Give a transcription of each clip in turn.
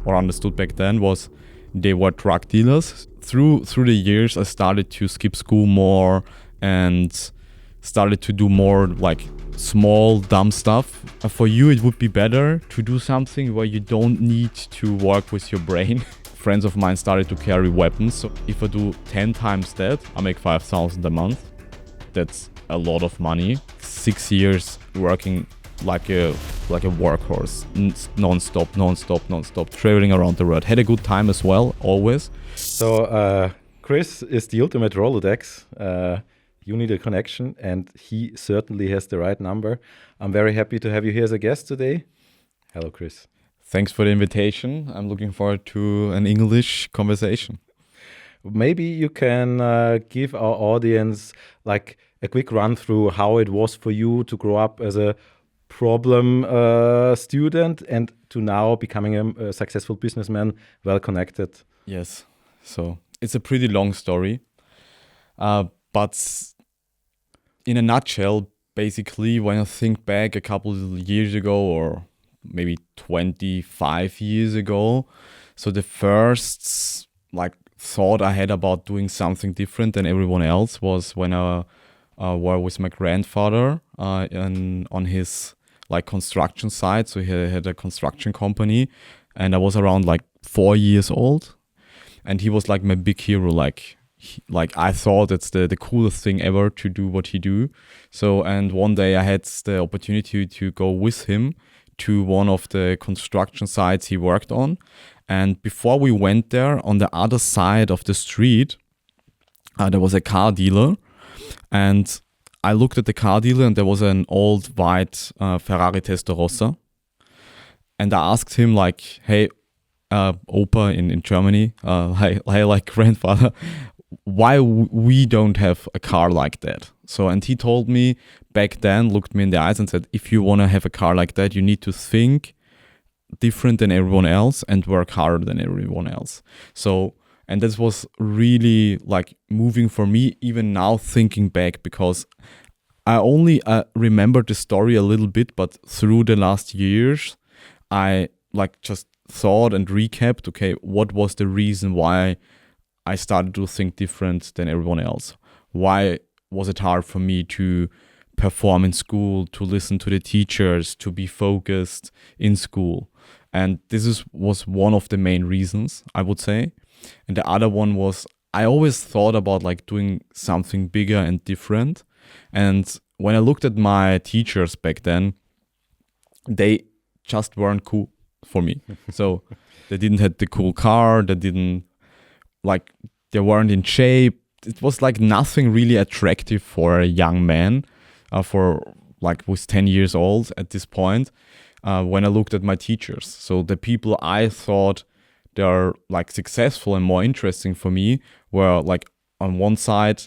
or understood back then was they were drug dealers. Through the years, I started to skip school more and started to do more like small dumb stuff. For you, it would be better to do something where you don't need to work with your brain. Friends of mine started to carry weapons. So if I do 10 times that, I make 5,000 a month. That's a lot of money. 6 years working like a workhorse, non-stop, traveling around the world. Had a good time as well, always. So Chris is the ultimate Rolodex. You need a connection, and he certainly has the right number. I'm very happy to have you here as a guest today. Hello, Chris. Thanks for the invitation. I'm looking forward to an English conversation. Maybe you can give our audience like a quick run through how it was for you to grow up as a problem student and to now becoming a successful businessman, well connected. Yes, so it's a pretty long story, but in a nutshell, basically, when I think back a couple of years ago or maybe 25 years ago, so the first thought I had about doing something different than everyone else was when I were with my grandfather on his construction site. So he had a construction company, and I was around 4 years old, and he was my big hero. I thought it's the coolest thing ever to do what he do. So, and one day I had the opportunity to go with him to one of the construction sites he worked on. And before we went there, on the other side of the street, there was a car dealer. And I looked at the car dealer, and there was an old white Ferrari Testarossa. And I asked him hey, Opa in Germany, hi, grandfather, why we don't have a car like that. So, and he told me back then, looked me in the eyes and said, if you want to have a car like that, you need to think different than everyone else and work harder than everyone else. So, and this was really moving for me, even now thinking back, because I only remember the story a little bit, but through the last years, I just thought and recapped, okay, what was the reason why I started to think different than everyone else? Why was it hard for me to perform in school, to listen to the teachers, to be focused in school? And this was one of the main reasons, I would say. And the other one was I always thought about doing something bigger and different. And when I looked at my teachers back then, they just weren't cool for me. So they didn't have the cool car, they didn't they weren't in shape. It was nothing really attractive for a young man was 10 years old at this point when I looked at my teachers. So the people I thought they are successful and more interesting for me were on one side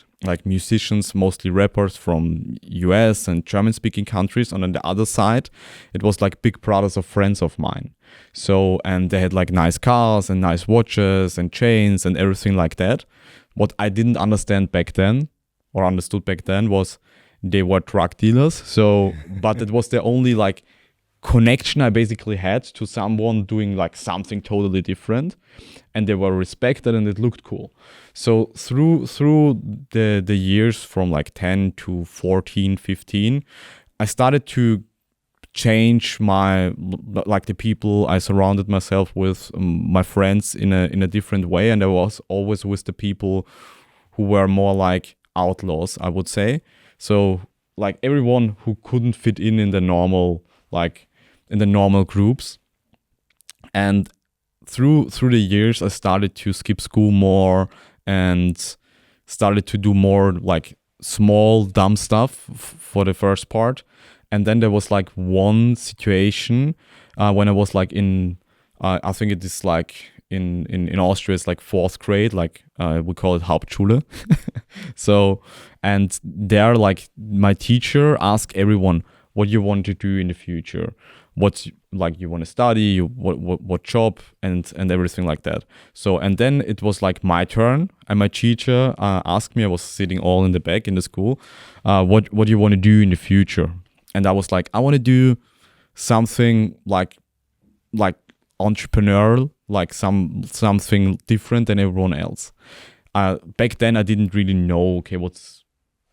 musicians, mostly rappers from US and German speaking countries, and on the other side it was big brothers of friends of mine. So, and they had nice cars and nice watches and chains and everything like that. What I didn't understand back then or understood back then was they were drug dealers. So, but it was the only connection I basically had to someone doing something totally different, and they were respected and it looked cool. So through the years from 10 to 14, 15, I started to change my the people I surrounded myself with, my friends in a different way, and I was always with the people who were more outlaws, I would say. So everyone who couldn't fit in the normal groups. And through the years, I started to skip school more and started to do more small dumb stuff for the first part. And then there was one situation when I was in I think it is in Austria it's fourth grade, we call it Hauptschule. So, and there my teacher asked everyone what you want to do in the future, what you want to study, what job, and everything like that. So, and then it was my turn, and my teacher asked me, I was sitting all in the back in the school, what do you want to do in the future? And I was I want to do something entrepreneurial, like something different than everyone else. Back then I didn't really know, okay, what's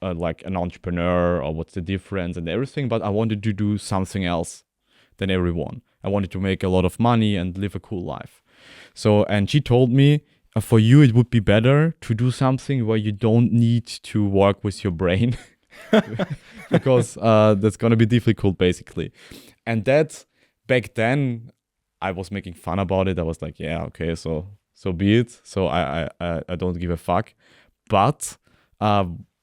like an entrepreneur or what's the difference and everything, but I wanted to do something else than everyone. I wanted to make a lot of money and live a cool life. So, and she told me, for you, it would be better to do something where you don't need to work with your brain because that's going to be difficult, basically. And that, back then, I was making fun about it. I was like, yeah, okay, so be it. So I don't give a fuck. But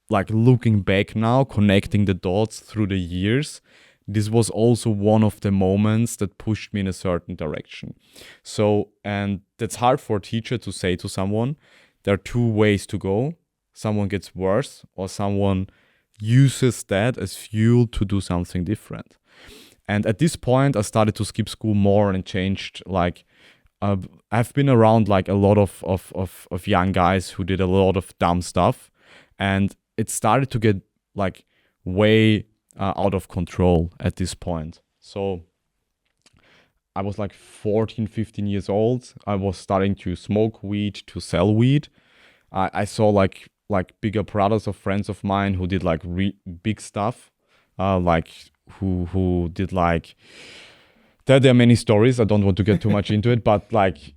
like looking back now, connecting the dots through the years, this was also one of the moments that pushed me in a certain direction. So, and that's hard for a teacher to say to someone. There are two ways to go. Someone gets worse, or someone uses that as fuel to do something different. And at this point, I started to skip school more and changed. Like, I've been around like a lot of young guys who did a lot of dumb stuff, and it started to get like way out of control at this point. So I was like 14, 15 years old. I was starting to smoke weed, to sell weed. I saw like bigger brothers of friends of mine who did like big stuff, like who did like, there are many stories. I don't want to get too much into it, but like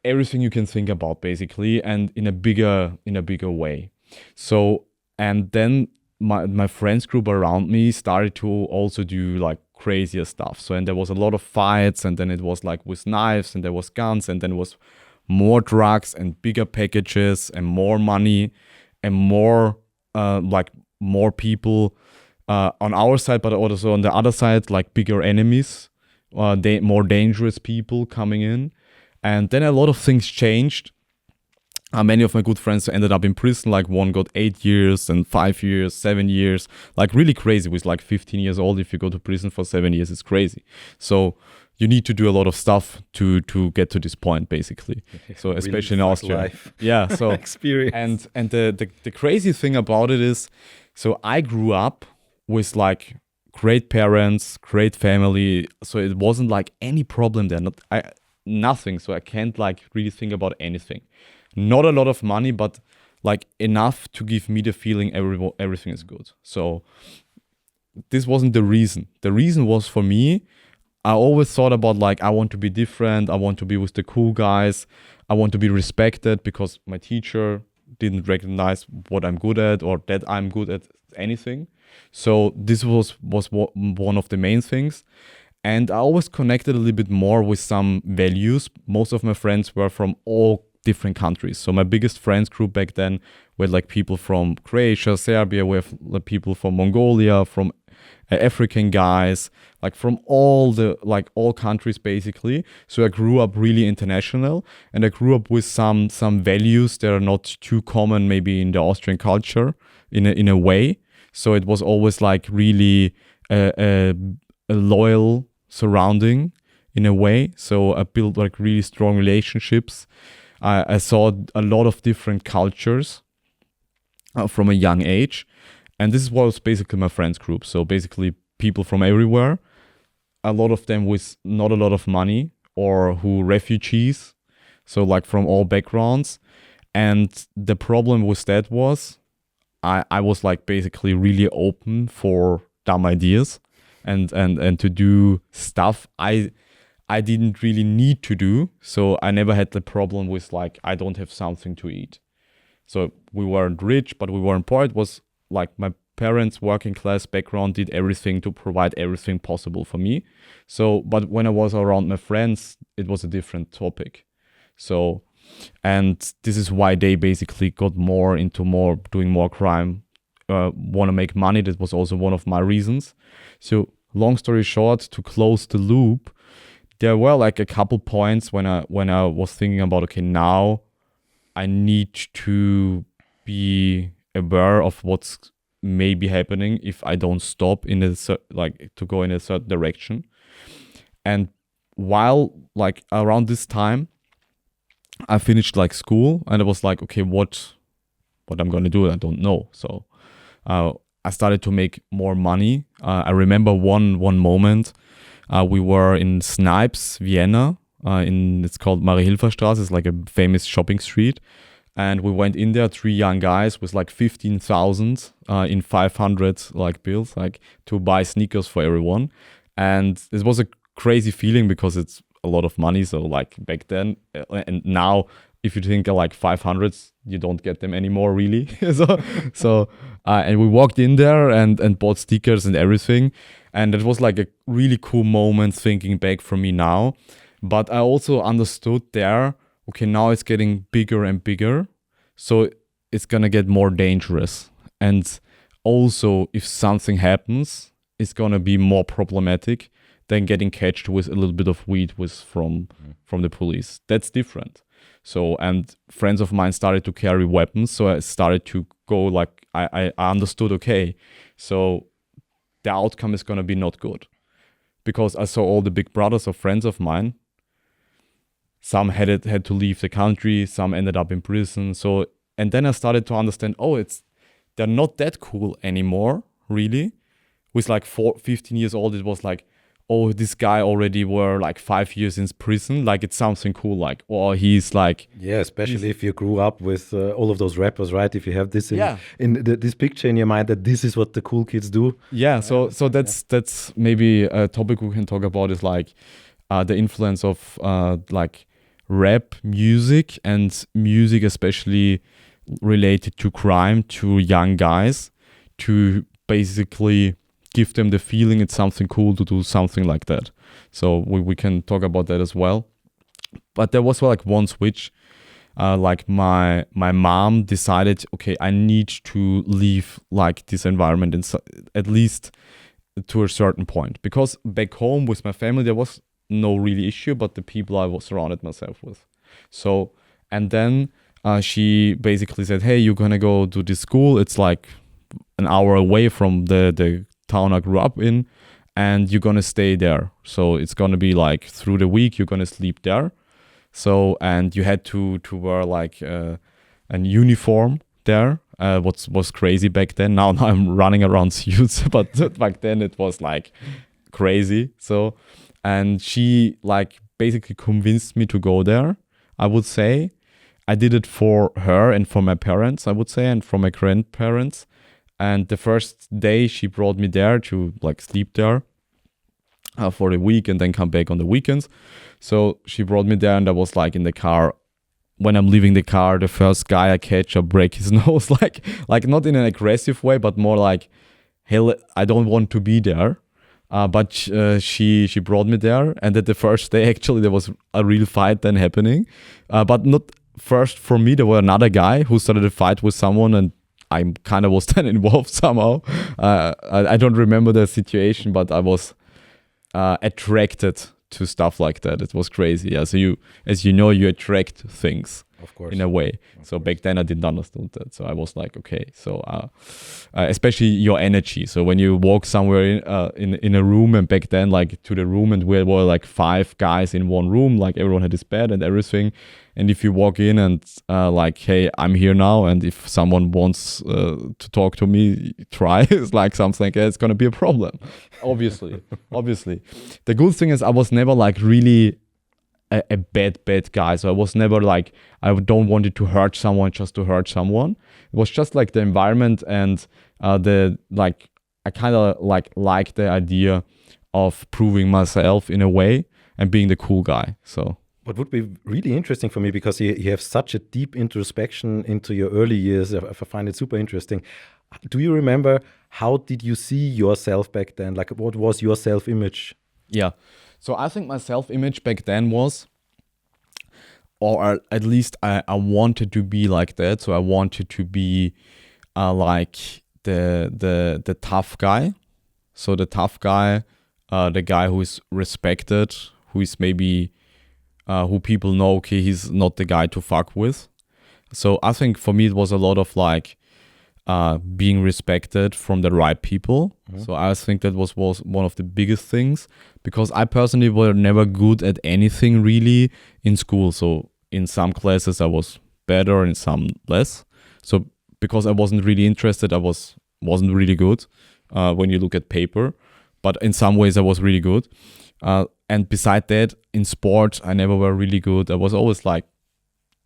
everything you can think about, basically, and in a bigger way. So, and then my friends group around me started to also do like crazier stuff. So, and there was a lot of fights, and then it was like with knives, and there was guns, and then it was more drugs and bigger packages and more money and more more people on our side, but also on the other side, like bigger enemies, more dangerous people coming in. And then a lot of things changed. Many of my good friends ended up in prison. Like one got 8 years and 5 years, 7 years, like really crazy. With like 15 years old, if you go to prison for 7 years, it's crazy. So you need to do a lot of stuff to get to this point, basically. So especially really in Austria. Life. Yeah. So experience. And the crazy thing about it is, so I grew up with like great parents, great family. So it wasn't like any problem there. Nothing. So I can't like really think about anything. Not a lot of money, but like enough to give me the feeling everything is good. So this wasn't the reason. The reason was, for me, I always thought about like, I want to be different. I want to be with the cool guys. I want to be respected because my teacher didn't recognize what I'm good at or that I'm good at anything. So this was one of the main things. And I always connected a little bit more with some values. Most of my friends were from all different countries. So my biggest friends group back then were like people from Croatia, Serbia, we have like people from Mongolia, from African guys, like from all countries, basically. So I grew up really international, and I grew up with some values that are not too common maybe in the Austrian culture in a way. So it was always like really a loyal surrounding in a way. So I built like really strong relationships. I saw a lot of different cultures from a young age. And this was basically my friends group. So basically people from everywhere, a lot of them with not a lot of money or who refugees. So like from all backgrounds. And the problem with that was I was like basically really open for dumb ideas and to do stuff I didn't really need to do. So I never had the problem with like, I don't have something to eat. So we weren't rich, but we weren't poor. It was like my parents' working class background did everything to provide everything possible for me. So, but when I was around my friends, it was a different topic. So, and this is why they basically got more into doing more crime, want to make money. That was also one of my reasons. So long story short, to close the loop, there were like a couple points when I was thinking about, okay, now I need to be aware of what's maybe happening if I don't stop to go in a certain direction. And while like around this time, I finished like school, and I was like, okay, what I'm gonna do, I don't know. So I started to make more money. I remember one moment. We were in Snipes, Vienna, it's called Marie-Hilfer-Straße. It's like a famous shopping street. And we went in there, 3 young guys with like 15,000 in 500 like bills, like to buy sneakers for everyone. And it was a crazy feeling because it's a lot of money. So like back then and now, if you think like 500s, you don't get them anymore really. And we walked in there and bought stickers and everything. And it was like a really cool moment thinking back for me now. But I also understood there, okay, now it's getting bigger and bigger. So it's going to get more dangerous. And also, if something happens, it's going to be more problematic than getting catched with a little bit of weed from the police. That's different. So, and friends of mine started to carry weapons. So I started to go like, I understood, okay, so the outcome is going to be not good. Because I saw all the big brothers of friends of mine. Some had to leave the country. Some ended up in prison. So, and then I started to understand, they're not that cool anymore, really. With like 15 years old, it was like, oh, this guy already were like 5 years in prison. Like it's something cool, like, or he's like. Yeah, especially if you grew up with all of those rappers, right? If you have this this picture in your mind that this is what the cool kids do. Yeah, so that's maybe a topic we can talk about is like the influence of like rap music and music especially related to crime to young guys to basically give them the feeling it's something cool to do something like that. So we can talk about that as well. But there was like one switch. Like my mom decided, okay, I need to leave like this environment at least to a certain point. Because back home with my family, there was no really issue, but the people I was surrounded myself with. So, and then she basically said, hey, you're going to go to this school. It's like an hour away from the town I grew up in, and you're going to stay there. So it's going to be like through the week, you're going to sleep there. So, and you had to wear like an uniform there, what was crazy back then. Now I'm running around suits, but back then it was like crazy. So, and she like basically convinced me to go there, I would say. I did it for her and for my parents, I would say, and for my grandparents. And the first day she brought me there to like sleep there for a week and then come back on the weekends. So she brought me there and I was like in the car. When I'm leaving the car, the first guy I catch, I break his nose, like not in an aggressive way, but more like, hey, I don't want to be there. But she brought me there, and at the first day, actually, there was a real fight then happening. But not first for me, there were another guy who started a fight with someone, and I kind of was then involved somehow. I don't remember the situation, but I was attracted to stuff like that. It was crazy. Yeah. So you attract things. Of course. In a way. So back then I didn't understand that. So I was like, okay. So especially your energy. So when you walk somewhere in a room, and back then like to the room, and we were like 5 guys in one room, like everyone had his bed and everything. And if you walk in and like, hey, I'm here now, and if someone wants to talk to me, try. It's like something like that. It's gonna be a problem. Obviously. The good thing is I was never like really a bad guy. So I was never like, I don't want it to hurt someone just to hurt someone. It was just like the environment and the like, I kind of like the idea of proving myself in a way and being the cool guy. So what would be really interesting for me, because you have such a deep introspection into your early years, I find it super interesting. Do you remember, how did you see yourself back then? Like, what was your self-image? Yeah. So I think my self-image back then was, or at least I wanted to be like that. So I wanted to be like the tough guy. So the tough guy, the guy who is respected, who is maybe, who people know, okay, he's not the guy to fuck with. So I think for me it was a lot of like being respected from the right people. Mm-hmm. So I think that was one of the biggest things, because I personally were never good at anything really in school. So in some classes I was better, in some less. So because I wasn't really interested, I wasn't really good when you look at paper. But in some ways I was really good. And beside that, in sports, I never were really good. I was always like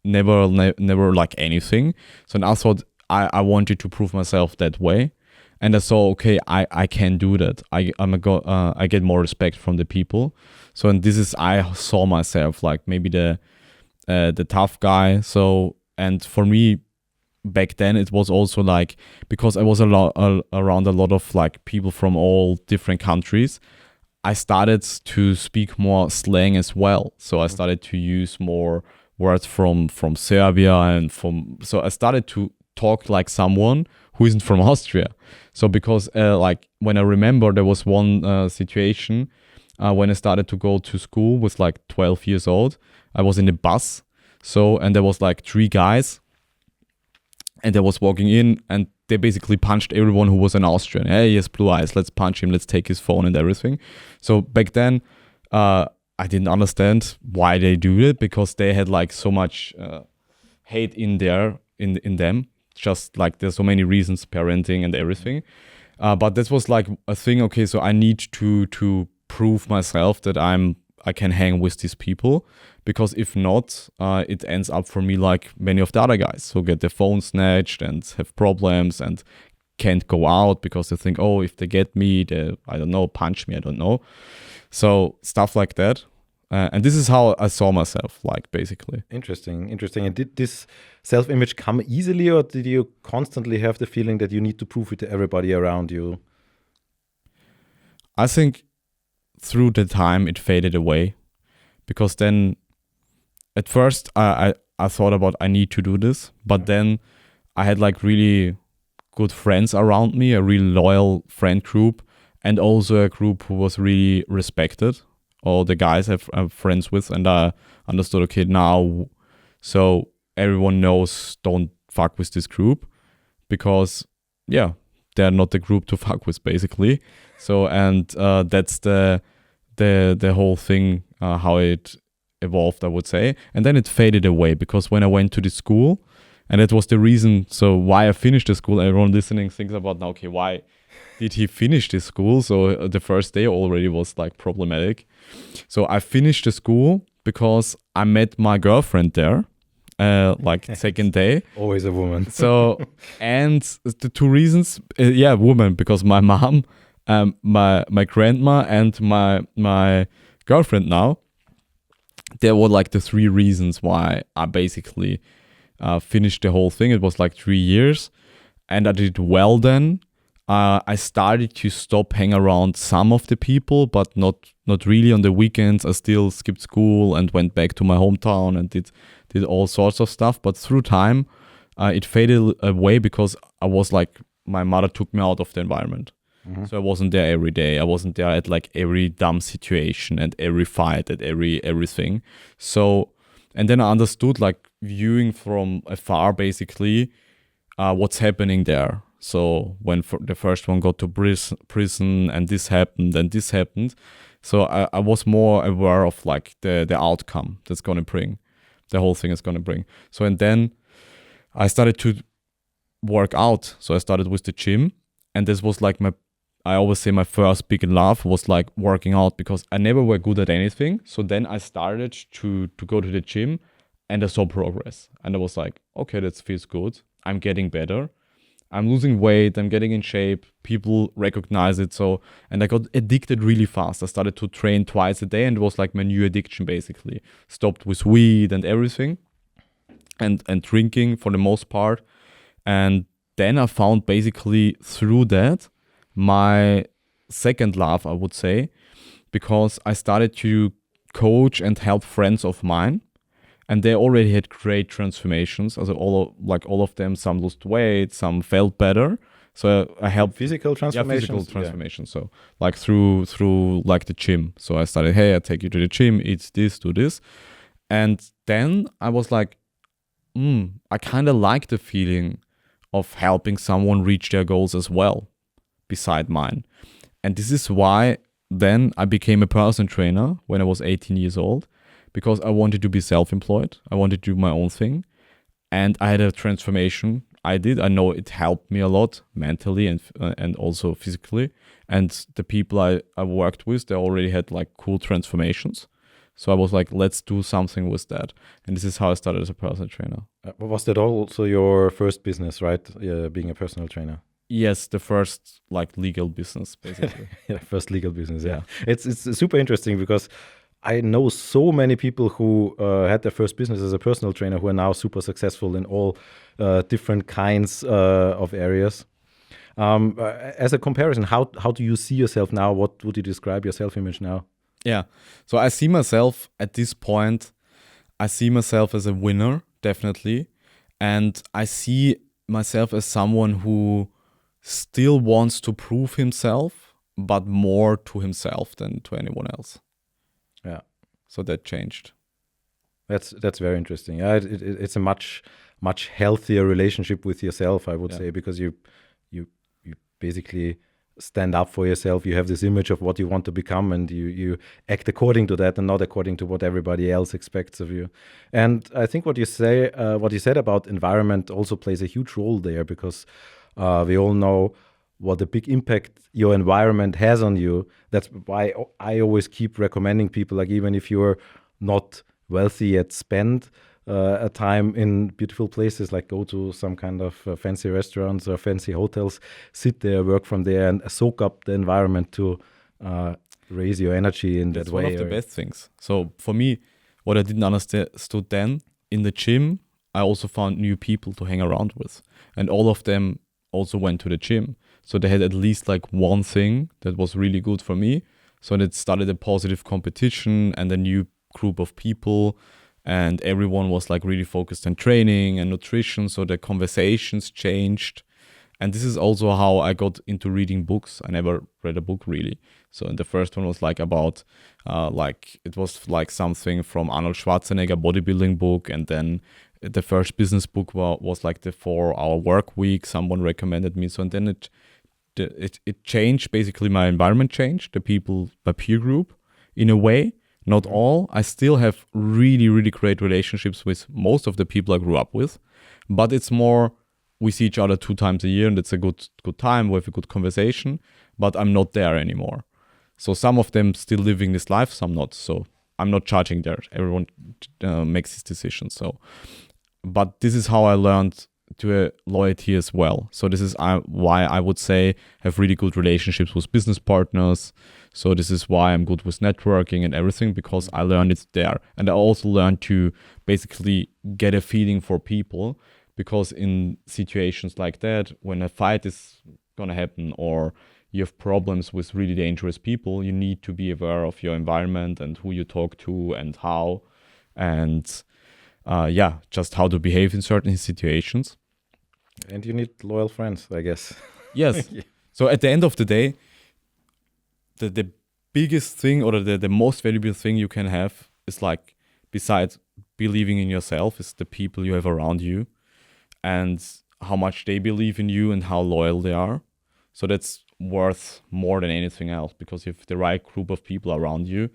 never like anything. So I thought I wanted to prove myself that way. And I saw, okay, I can do that. I get more respect from the people. So, and this is, I saw myself like maybe the tough guy. So, and for me back then, it was also like, because I was around a lot of like people from all different countries, I started to speak more slang as well. So I started to use more words from Serbia so I started to talk like someone who isn't from Austria. So because like when I remember, there was one situation when I started to go to school, was like 12 years old. I was in a bus. So, and there was like 3 guys, and they was walking in, and they basically punched everyone who was an Austrian. Hey, he has blue eyes. Let's punch him. Let's take his phone and everything. So back then, I didn't understand why they do it, because they had like so much hate in them. Just like there's so many reasons, parenting and everything. But this was like a thing. Okay, so I need to prove myself that I can hang with these people, because if not, it ends up for me like many of the other guys who get their phone snatched and have problems and can't go out because they think, oh, if they get me, they, I don't know, punch me, I don't know. So stuff like that. And this is how I saw myself, like, basically. Interesting. And did this self-image come easily, or did you constantly have the feeling that you need to prove it to everybody around you? I think through the time it faded away, because then at first I thought about, I need to do this, but then I had like really good friends around me, a really loyal friend group, and also a group who was really respected. All the guys I'm friends with, and I understood, okay, now, so everyone knows, don't fuck with this group, because yeah, they're not the group to fuck with, basically. So, and that's the whole thing, how it evolved, I would say. And then it faded away, because when I went to the school, and it was the reason, so why I finished the school, everyone listening thinks about now, okay, why did he finish the school? So the first day already was like problematic. So I finished the school because I met my girlfriend there, like second day. Always a woman. So, and the 2 reasons, woman, because my mom, my grandma, and my girlfriend now, there were like the 3 reasons why I basically finished the whole thing. It was like 3 years, and I did well then. I started to stop hang around some of the people, but not really on the weekends. I still skipped school and went back to my hometown and did all sorts of stuff. But through time, it faded away, because I was like, my mother took me out of the environment. Mm-hmm. So I wasn't there every day. I wasn't there at like every dumb situation and every fight, at everything. So, and then I understood, like, viewing from afar, basically, what's happening there. So when the first one got to prison, and this happened and this happened, so I was more aware of like the outcome that's going to bring, the whole thing is going to bring. So, and then I started to work out. So I started with the gym, and this was like I always say my first big love was like working out, because I never were good at anything. So then I started to go to the gym, and I saw progress, and I was like, okay, that feels good. I'm getting better. I'm losing weight, I'm getting in shape, people recognize it. So, and I got addicted really fast. I started to train twice a day, and it was like my new addiction, basically. Stopped with weed and everything, and drinking for the most part. And then I found, basically through that, my second love, I would say, because I started to coach and help friends of mine. And they already had great transformations. Also, all of them, some lost weight, some felt better. So I helped physical transformations. Yeah, physical transformation. So like through like the gym. So I started, hey, I take you to the gym, eat this, do this. And then I was like, I kind of like the feeling of helping someone reach their goals as well, beside mine. And this is why then I became a personal trainer when I was 18 years old. Because I wanted to be self-employed. I wanted to do my own thing. And I had a transformation I did. I know it helped me a lot mentally and also physically. And the people I worked with, they already had like cool transformations. So I was like, let's do something with that. And this is how I started as a personal trainer. Was that also your first business, right? Being a personal trainer? Yes, the first like legal business, basically. Yeah, first legal business. Yeah, it's super interesting because I know so many people who had their first business as a personal trainer who are now super successful in all different kinds of areas. As a comparison, how do you see yourself now? What would you describe your self-image now? Yeah. So I see myself at this point, I see myself as a winner, definitely. And I see myself as someone who still wants to prove himself, but more to himself than to anyone else. Yeah. So that changed. That's very interesting. Yeah, it's a much healthier relationship with yourself, I would say, because you basically stand up for yourself. You have this image of what you want to become, and you act according to that, and not according to what everybody else expects of you. And I think what you said about environment also plays a huge role there, because we all know what a big impact your environment has on you. That's why I always keep recommending people, like, even if you're not wealthy yet, spend a time in beautiful places, like go to some kind of fancy restaurants or fancy hotels, sit there, work from there, and soak up the environment to raise your energy in that way. That's one of the best things. So for me, what I didn't understand then, in the gym, I also found new people to hang around with. And all of them also went to the gym. So they had at least like one thing that was really good for me. So it started a positive competition and a new group of people. And everyone was like really focused on training and nutrition. So the conversations changed. And this is also how I got into reading books. I never read a book really. So and the first one was like about, it was like something from Arnold Schwarzenegger bodybuilding book. And then the first business book was like the 4-hour work week. Someone recommended me. So and then it changed. Basically, my environment changed. The people, my peer group, in a way. Not all. I still have really, really great relationships with most of the people I grew up with. But it's more, we see each other 2 times a year and it's a good time. We have a good conversation. But I'm not there anymore. So some of them still living this life, some not. So I'm not judging there. Everyone makes his decisions. So, but this is how I learned to loyalty as well. So this is why I would say have really good relationships with business partners. So this is why I'm good with networking and everything, because I learned it there. And I also learned to basically get a feeling for people, because in situations like that, when a fight is going to happen or you have problems with really dangerous people, you need to be aware of your environment and who you talk to and how, and just how to behave in certain situations. And you need loyal friends, I guess. Yes. Yeah. So at the end of the day, the biggest thing or the most valuable thing you can have is, like, besides believing in yourself, is the people you have around you and how much they believe in you and how loyal they are. So that's worth more than anything else, because you have the right group of people around you,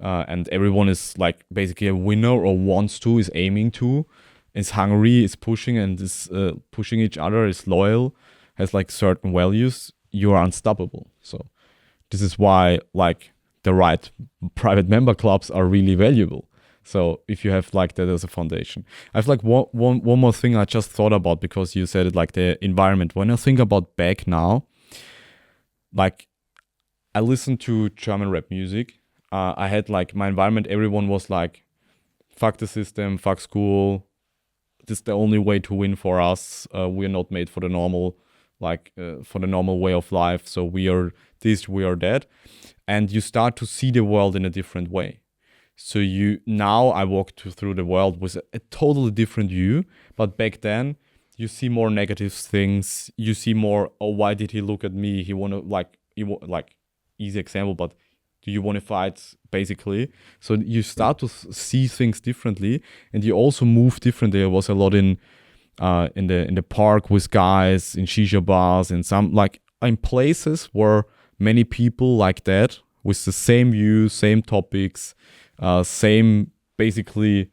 and everyone is like basically a winner or wants to, is aiming to, is hungry, is pushing and is pushing each other, is loyal, has like certain values, you are unstoppable. So this is why like the right private member clubs are really valuable. So if you have like that as a foundation. I have like one more thing I just thought about, because you said it, like the environment. When I think about back now, like I listened to German rap music. I had like my environment, everyone was like, fuck the system, fuck school. This is the only way to win for us. We're not made for the normal, for the normal way of life. So we are this, we are that. And you start to see the world in a different way. So now I walk through the world with a totally different view. But back then, you see more negative things. You see more, oh, why did he look at me? He want to, easy example, but do you want to fight, basically? So you start to see things differently, and you also move differently. I was a lot in the park with guys, in shisha bars, in some, like, in places where many people like that, with the same views, same topics, same basically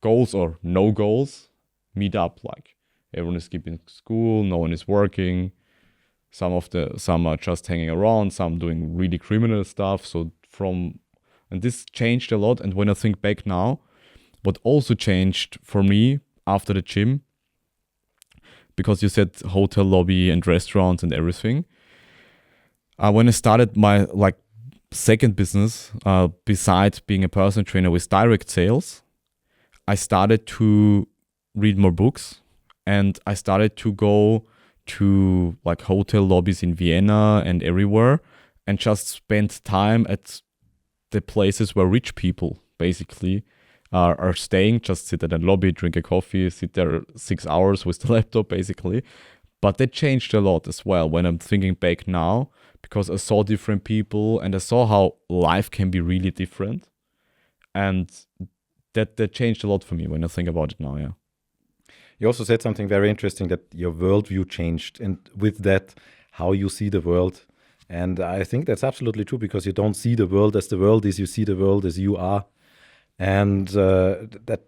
goals or no goals, meet up, like. Everyone is skipping school, no one is working. Some are just hanging around, some doing really criminal stuff. And this changed a lot. And when I think back now, what also changed for me after the gym, because you said hotel lobby and restaurants and everything, when I started my second business, besides being a personal trainer with direct sales, I started to read more books, and I started to go to hotel lobbies in Vienna and everywhere, and just spend time at the places where rich people basically are staying. Just sit at a lobby, drink a coffee, sit there 6 hours with the laptop basically. But that changed a lot as well when I'm thinking back now, because I saw different people and I saw how life can be really different, and that changed a lot for me when I think about it now. Yeah. You also said something very interesting, that your worldview changed, and with that, how you see the world. And I think that's absolutely true, because you don't see the world as the world is, you see the world as you are. And that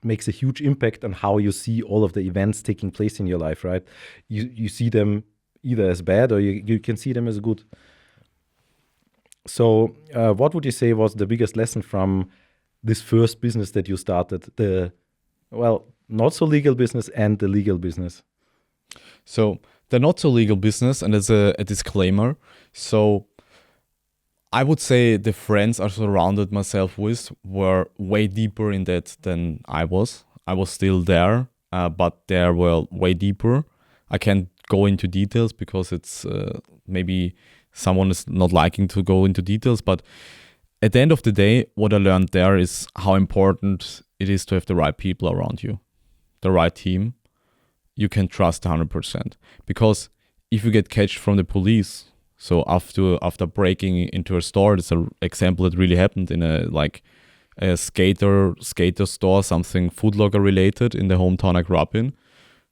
makes a huge impact on how you see all of the events taking place in your life, right? You see them either as bad, or you can see them as good. So what would you say was the biggest lesson from this first business that you started, the not so legal business and the legal business? So the not so legal business, and as a disclaimer, so I would say the friends I surrounded myself with were way deeper in that than I was. I was still there, but they were way deeper. I can't go into details because it's maybe someone is not liking to go into details, but at the end of the day, what I learned there is how important it is to have the right people around you, the right team you can trust 100%. Because if you get catched from the police, so after breaking into a store, it's an example that really happened in a skater store, something Foot Locker related in the hometown I grew up in.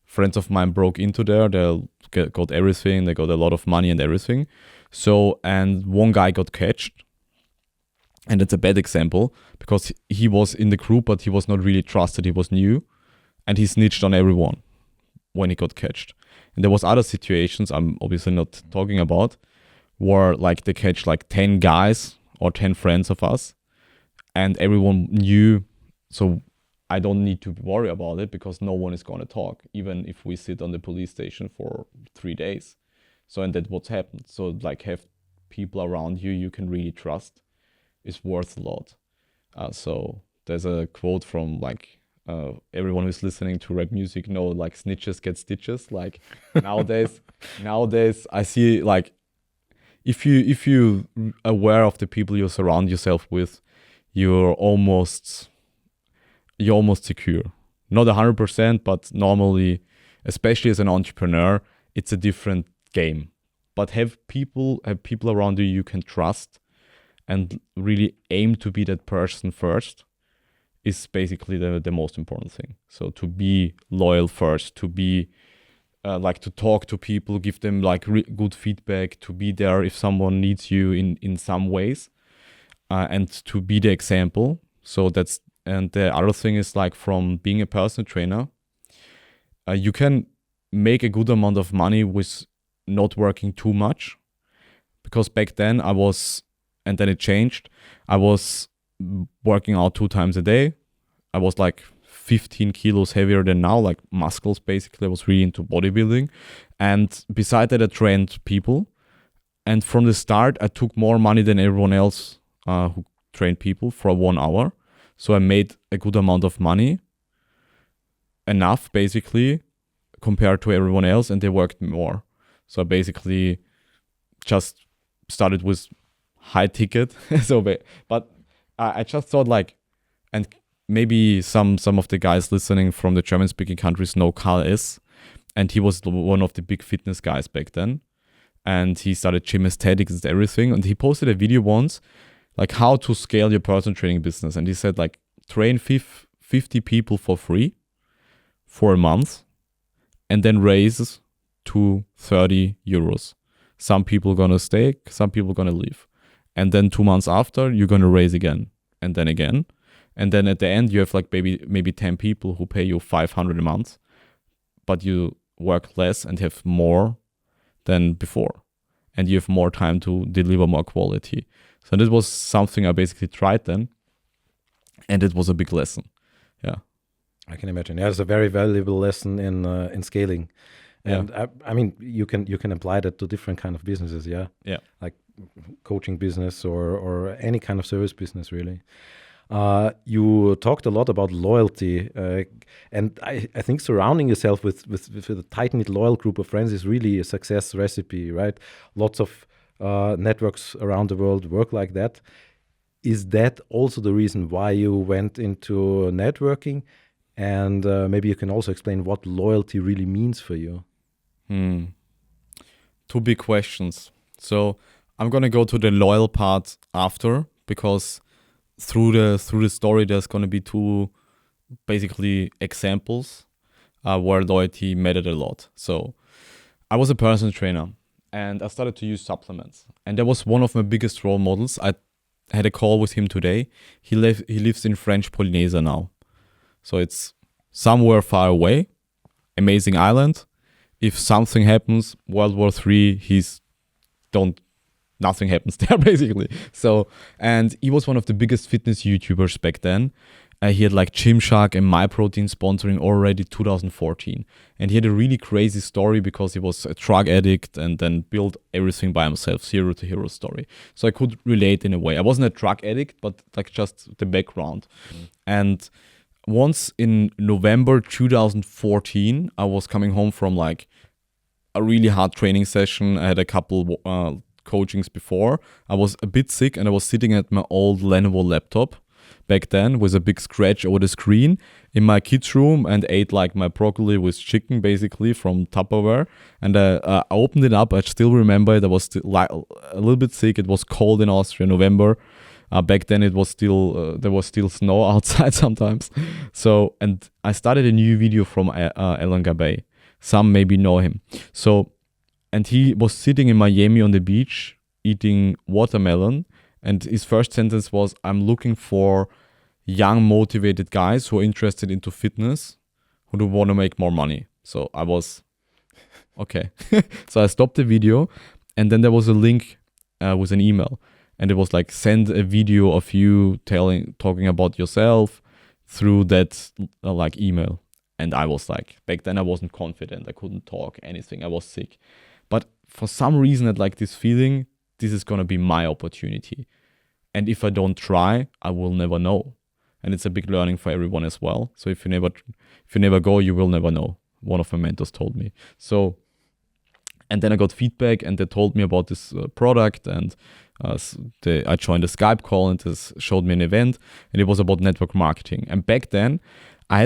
Friends of mine broke into there. They got everything. They got a lot of money and everything. So, and one guy got catched. And it's a bad example because he was in the group, but he was not really trusted. He was new, and he snitched on everyone when he got catched. And there was other situations I'm obviously not talking about, where they catch 10 guys or 10 friends of us, and everyone knew. So I don't need to worry about it because no one is going to talk, even if we sit on the police station for 3 days. So, and that's what's happened. So have people around you can really trust is worth a lot. So there's a quote from everyone who's listening to rap music know snitches get stitches. Nowadays I see if you aware of the people you surround yourself with, you're almost secure. Not 100%, but normally, especially as an entrepreneur, it's a different game. But have people around you can trust, and really aim to be that person first is basically the most important thing. So to be loyal first, to be to talk to people, give them good feedback, to be there if someone needs you in some ways, and to be the example. So and the other thing is from being a personal trainer, you can make a good amount of money with not working too much, because back then and then it changed. I was working out 2 times a day. I was 15 kilos heavier than now, muscles basically. I was really into bodybuilding. And beside that, I trained people. And from the start, I took more money than everyone else who trained people for 1 hour. So I made a good amount of money, enough basically, compared to everyone else, and they worked more. So I basically just started with high ticket. But I just thought and maybe some of the guys listening from the German speaking countries know Karl S. And he was one of the big fitness guys back then. And he started gym aesthetics and everything. And he posted a video once, how to scale your personal training business. And he said train 50 people for free for a month, and then raise to 30 euros. Some people gonna stay, some people gonna leave. And then 2 months after, you're going to raise again, and then again. And then at the end, you have maybe 10 people who pay you 500 a month but you work less and have more than before. And you have more time to deliver more quality. So this was something I basically tried then. And it was a big lesson. Yeah. I can imagine. Yeah, it's a very valuable lesson in scaling. And I mean, you can apply that to different kind of businesses, yeah? Yeah. Like coaching business or any kind of service business, really. You talked a lot about loyalty, and I think surrounding yourself with a tight-knit, loyal group of friends is really a success recipe, right? Lots of networks around the world work like that. Is that also the reason why you went into networking? And maybe you can also explain what loyalty really means for you. Two big questions. So I'm gonna go to the loyal part after, because through the story there's gonna be two basically examples where loyalty mattered a lot. So I was a personal trainer and I started to use supplements, and that was one of my biggest role models. I had a call with him today. He lives in French Polynesia now, so it's somewhere far away, amazing island. If something happens, World War III, nothing happens there basically. So, and he was one of the biggest fitness YouTubers back then. He had like Gymshark and MyProtein sponsoring already 2014. And he had a really crazy story because he was a drug addict and then built everything by himself, zero to hero story. So I could relate in a way. I wasn't a drug addict, but like just the background. And once in November 2014, I was coming home from like a really hard training session. I had a couple coachings before. I was a bit sick and I was sitting at my old Lenovo laptop back then with a big scratch over the screen in my kids' room and ate like my broccoli with chicken basically from Tupperware. And I opened it up. I still remember it. I was still a little bit sick. It was cold in Austria, November. Back then it was still there was still snow outside sometimes. So, and I started a new video from Alan Gabay. Some maybe know him. So, and he was sitting in Miami on the beach eating watermelon, and his first sentence was, "I'm looking for young motivated guys who are interested into fitness, who do want to make more money." So I was okay. So I stopped the video, and then there was a link with an email. And it was like, send a video of you talking about yourself through that like email. And I was like, back then I wasn't confident. I couldn't talk anything. I was sick. But for some reason I had like this feeling, this is going to be my opportunity. And if I don't try, I will never know. And it's a big learning for everyone as well. So if you never go, you will never know. One of my mentors told me. So, and then I got feedback and they told me about this product, and I joined a Skype call and this showed me an event, and it was about network marketing. And back then I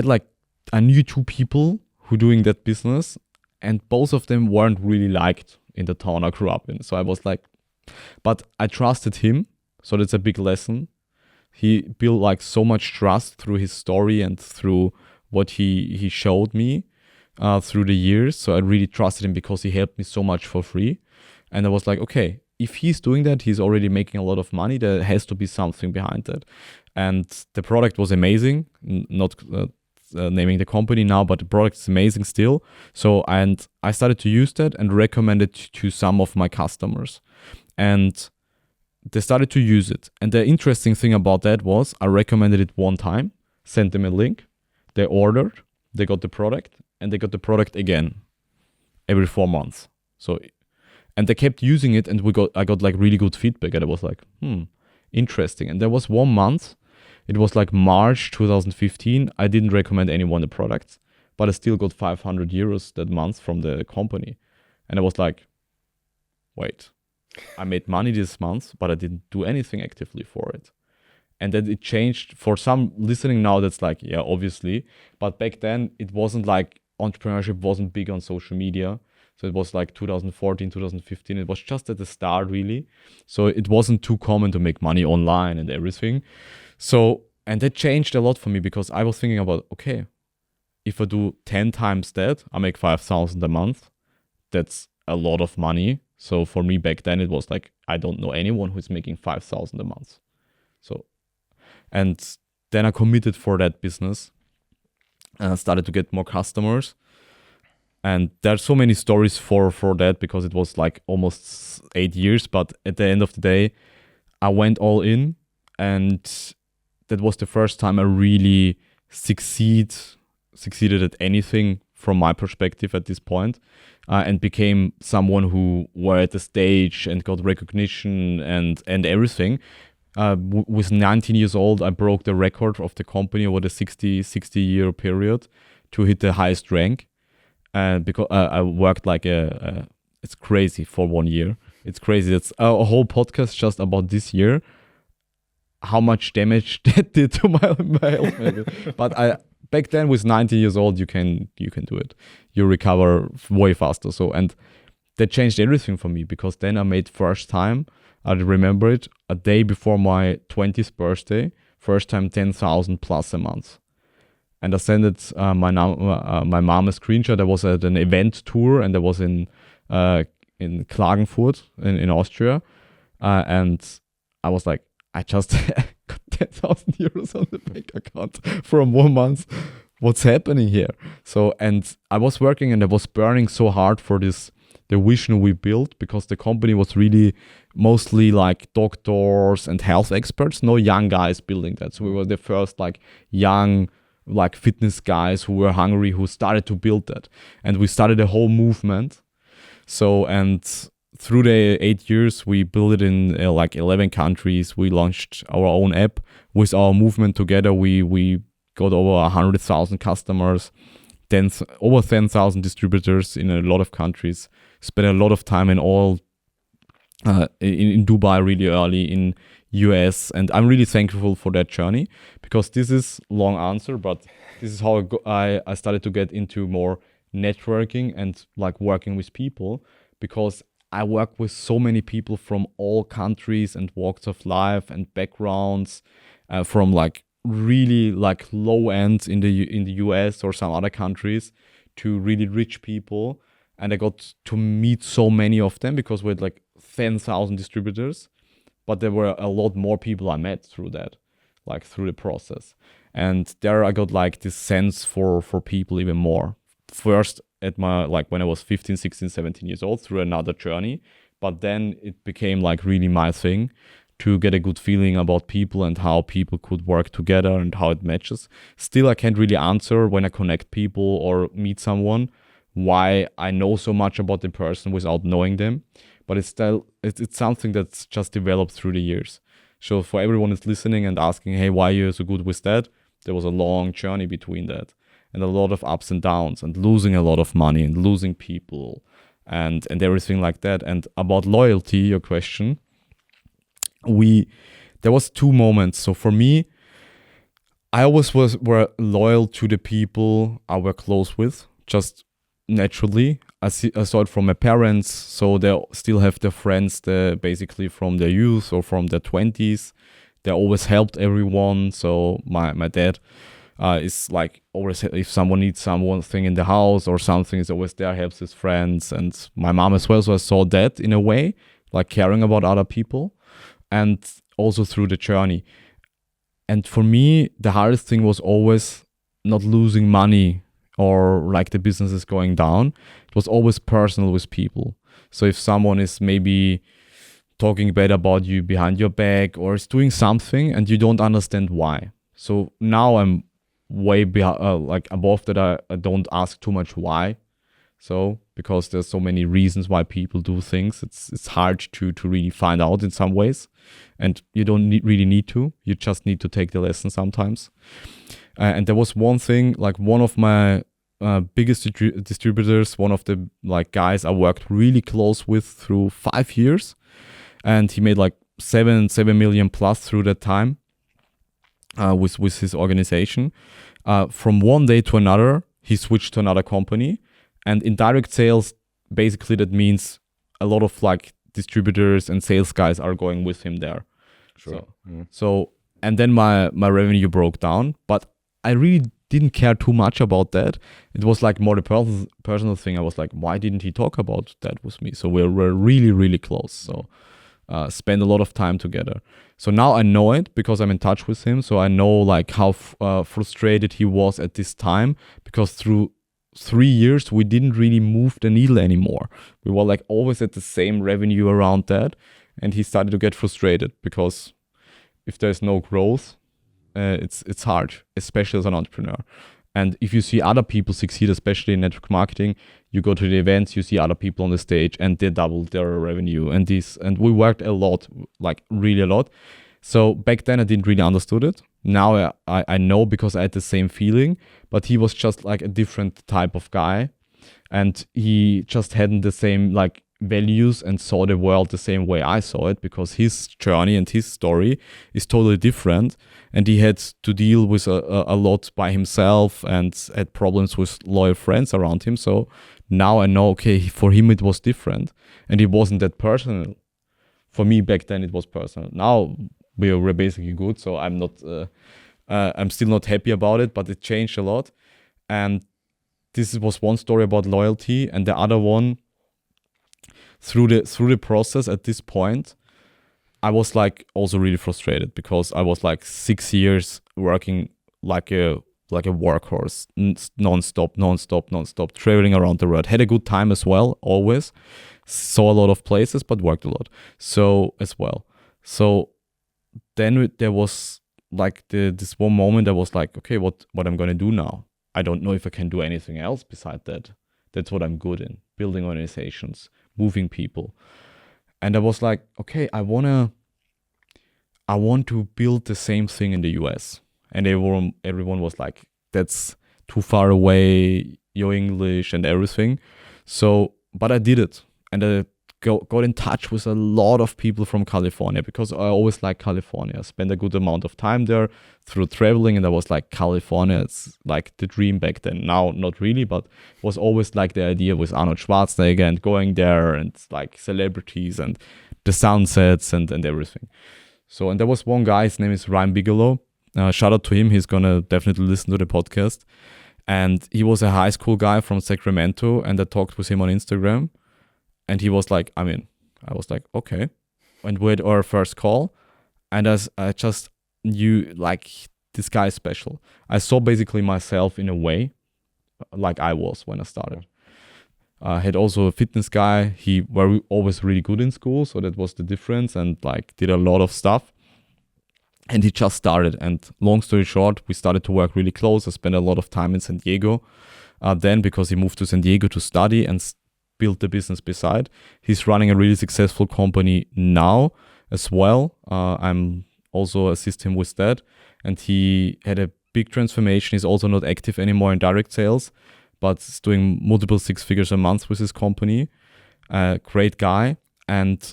knew two people who doing that business, and both of them weren't really liked in the town I grew up in. So I was like, but I trusted him. So that's a big lesson. He built like so much trust through his story and through what he showed me through the years. So I really trusted him because he helped me so much for free. And I was like, okay, if he's doing that, he's already making a lot of money. There has to be something behind that. And the product was amazing. Not naming the company now, but the product is amazing still. So, and I started to use that and recommend it to some of my customers. And they started to use it. And the interesting thing about that was I recommended it one time, sent them a link, they ordered, they got the product, and they got the product again every 4 months. So, and they kept using it, and I got like really good feedback, and I was like, interesting. And there was 1 month, it was like March 2015. I didn't recommend anyone the product, but I still got 500 euros that month from the company. And I was like, wait, I made money this month, but I didn't do anything actively for it. And then it changed. For some listening now, that's like, yeah, obviously. But back then, it wasn't like entrepreneurship wasn't big on social media. So it was like 2014, 2015. It was just at the start, really. So it wasn't too common to make money online and everything. So, and that changed a lot for me because I was thinking about, okay, if I do 10 times that, I make 5,000 a month. That's a lot of money. So for me back then, it was like, I don't know anyone who's making 5,000 a month. So, and then I committed for that business and I started to get more customers. And there's so many stories for that, because it was like almost 8 years. But at the end of the day, I went all in, and that was the first time I really succeeded at anything from my perspective at this point, and became someone who were at the stage and got recognition and everything. With 19 years old, I broke the record of the company over the 60 year period to hit the highest rank. Because I worked like it's crazy for 1 year. It's crazy. It's a whole podcast just about this year, how much damage that did to my health. Maybe. But back then, with 19 years old, you can do it. You recover way faster. So, and that changed everything for me, because then I made first time, I remember it, a day before my 20th birthday, first time 10,000 plus a month. And I sent it my mom a screenshot. I was at an event tour, and I was in Klagenfurt in Austria, and I was like, I just got 10,000 euros on the bank account from 1 month. What's happening here? So, and I was working, and I was burning so hard for the vision we built, because the company was really mostly like doctors and health experts, no young guys building that. So we were the first like young like fitness guys who were hungry, who started to build that. And we started a whole movement. So, and through the 8 years, we built it in like 11 countries. We launched our own app. With our movement together, we got over 100,000 customers, over 10,000 distributors in a lot of countries. Spent a lot of time in Dubai really early, in US, and I'm really thankful for that journey, because this is long answer, but this is how I started to get into more networking and like working with people, because I work with so many people from all countries and walks of life and backgrounds, from like really like low end in the US or some other countries to really rich people. And I got to meet so many of them, because we had like 10,000 distributors, but there were a lot more people I met through that, like through the process. And there I got like this sense for people even more. First at my, like when I was 15, 16, 17 years old, through another journey, but then it became like really my thing to get a good feeling about people and how people could work together and how it matches. Still, I can't really answer when I connect people or meet someone why I know so much about the person without knowing them, but it's still it's something that's just developed through the years. So for everyone who's listening and asking, hey, why are you so good with that? There was a long journey between that, and a lot of ups and downs, and losing a lot of money and losing people and everything like that. And about loyalty, your question, there was 2 moments. So for me, I always were loyal to the people I were close with, just naturally. I saw it from my parents, so they still have their friends basically from their youth or from their 20s. They always helped everyone. So my dad is like always, if someone needs something in the house or something, is always there, helps his friends. And my mom as well. So I saw that in a way, like caring about other people, and also through the journey. And for me, the hardest thing was always not losing money or like the business is going down. It was always personal with people. So if someone is maybe talking bad about you behind your back or is doing something and you don't understand why. So now I'm way like above that. I don't ask too much why. So because there's so many reasons why people do things, it's hard to really find out in some ways, and you don't really need to. You just need to take the lesson sometimes. And there was one thing, like one of my biggest distributors, one of the like guys I worked really close with through 5 years, and he made like 7 million plus through that time with his organization. From one day to another, he switched to another company. And in direct sales, basically that means a lot of like distributors and sales guys are going with him there. Sure. So and then my revenue broke down, but I really didn't care too much about that. It was like more the personal thing. I was like, why didn't he talk about that with me? So we're really, really close. So spend a lot of time together. So now I know it because I'm in touch with him. So I know like how frustrated he was at this time, because through 3 years, we didn't really move the needle anymore. We were like always at the same revenue around that. And he started to get frustrated because if there's no growth, it's hard, especially as an entrepreneur. And if you see other people succeed, especially in network marketing, you go to the events, you see other people on the stage and they doubled their revenue and we worked a lot, like really a lot. So back then I didn't really understood it. Now I know because I had the same feeling, but he was just like a different type of guy and he just hadn't the same like values and saw the world the same way I saw it, because his journey and his story is totally different, and he had to deal with a lot by himself and had problems with loyal friends around him. So now I know, okay, for him it was different and it wasn't that personal. For me back then it was personal. Now we're basically good, so I'm still not happy about it, but it changed a lot. And this was one story about loyalty, and the other one, through the process at this point, I was like also really frustrated because I was like 6 years working like a workhorse, non-stop, traveling around the world. Had a good time as well, always. Saw a lot of places, but worked a lot. So as well. So then there was like this one moment I was like, okay, what I'm gonna do now? I don't know if I can do anything else beside that. That's what I'm good in, building organizations, moving people. And I was like, okay, I want to build the same thing in the US. And everyone was like, that's too far away, your English and everything. So, but I did it. And I got in touch with a lot of people from California because I always liked California. I spent a good amount of time there through traveling, and I was like, California, it's like the dream back then. Now, not really, but it was always like the idea with Arnold Schwarzenegger and going there and like celebrities and the sunsets and everything. So, and there was one guy, his name is Bigelow. Shout out to him. He's going to definitely listen to the podcast. And he was a high school guy from Sacramento, and I talked with him on Instagram. And he was like, I was like, okay. And we had our first call. And I just knew, like, this guy is special. I saw basically myself in a way, like I was when I started. I had also a fitness guy. He were always really good in school. So that was the difference. And, like, did a lot of stuff. And he just started. And long story short, we started to work really close. I spent a lot of time in San Diego. Then, because he moved to San Diego to study and build the business beside. He's running a really successful company now as well. I'm also assist him with that. And he had a big transformation. He's also not active anymore in direct sales, but is doing multiple 6 figures a month with his company. Great guy. And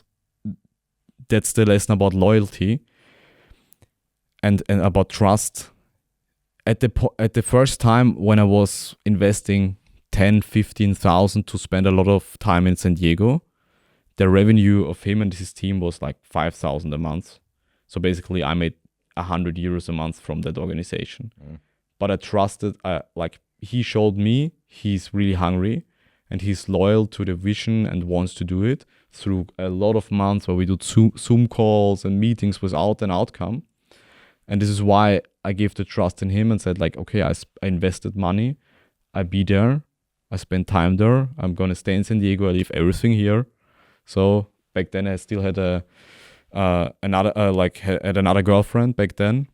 that's the lesson about loyalty and about trust. At the first time when I was investing 10,000-15,000 to spend a lot of time in San Diego, the revenue of him and his team was like 5,000 a month. So basically I made 100 euros a month from that organization. But I trusted, like he showed me he's really hungry and he's loyal to the vision and wants to do it through a lot of months where we do Zoom calls and meetings without an outcome. And this is why I gave the trust in him and said like, okay, I invested money, I be there, I spend time there. I'm going to stay in San Diego. I leave everything here. So back then I still had another girlfriend back then.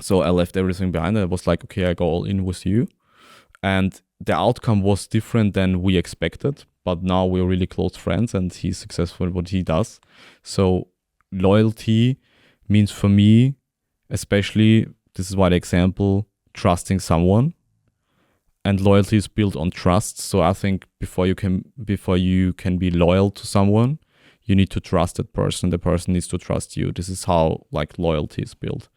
So I left everything behind. I was like, okay, I go all in with you. And the outcome was different than we expected. But now we're really close friends and he's successful in what he does. So loyalty means for me, especially, this is why the example, trusting someone. And loyalty is built on trust. So I think before you can be loyal to someone, you need to trust that person. The person needs to trust you. This is how like loyalty is built.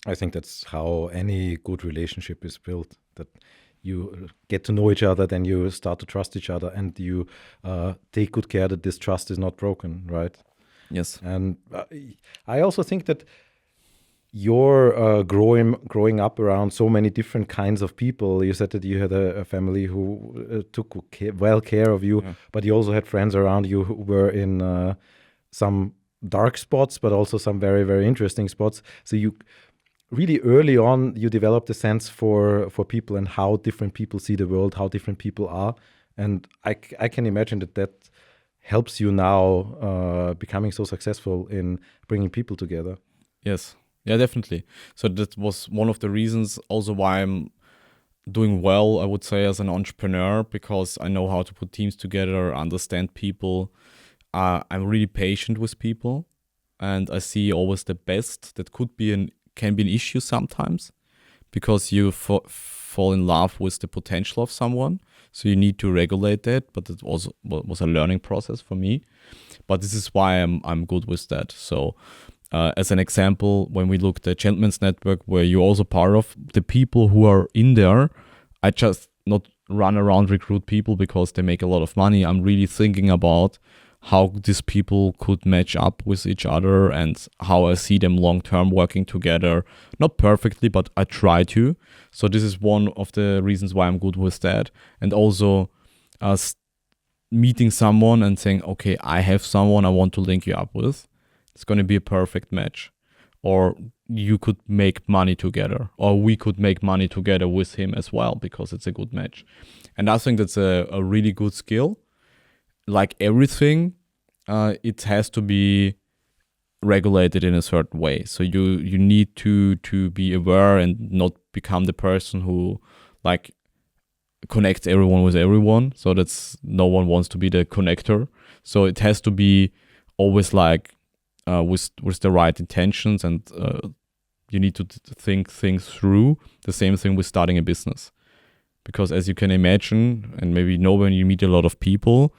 I think that's how any good relationship is built. That you get to know each other, then you start to trust each other, and you take good care that this trust is not broken, right? Yes. And I also think that you're growing up around so many different kinds of people. You said that you had a family who took well care of you, but you also had friends around you who were in some dark spots, but also some very, very interesting spots. So really early on you developed a sense for people and how different people see the world, how different people are, and I can imagine that helps you now becoming so successful in bringing people together. Yes. Yeah, definitely. So that was one of the reasons also why I'm doing well, I would say, as an entrepreneur, because I know how to put teams together, understand people. I'm really patient with people, and I see always the best. That can be an issue sometimes, because you fall in love with the potential of someone. So you need to regulate that, but it was a learning process for me. But this is why I'm good with that. So as an example, when we looked at Gentleman's Network, where you're also part of, the people who are in there, I just not run around recruit people because they make a lot of money. I'm really thinking about how these people could match up with each other and how I see them long term working together. Not perfectly, but I try to. So this is one of the reasons why I'm good with that. And also meeting someone and saying, okay, I have someone I want to link you up with. It's going to be a perfect match. Or you could make money together, or we could make money together with him as well, because it's a good match. And I think that's a really good skill. Like everything, it has to be regulated in a certain way. So you need to be aware and not become the person who like connects everyone with everyone. So that's no one wants to be the connector. So it has to be always like with the right intentions, and you need to think things through. The same thing with starting a business, because as you can imagine, and maybe know, when you meet a lot of people,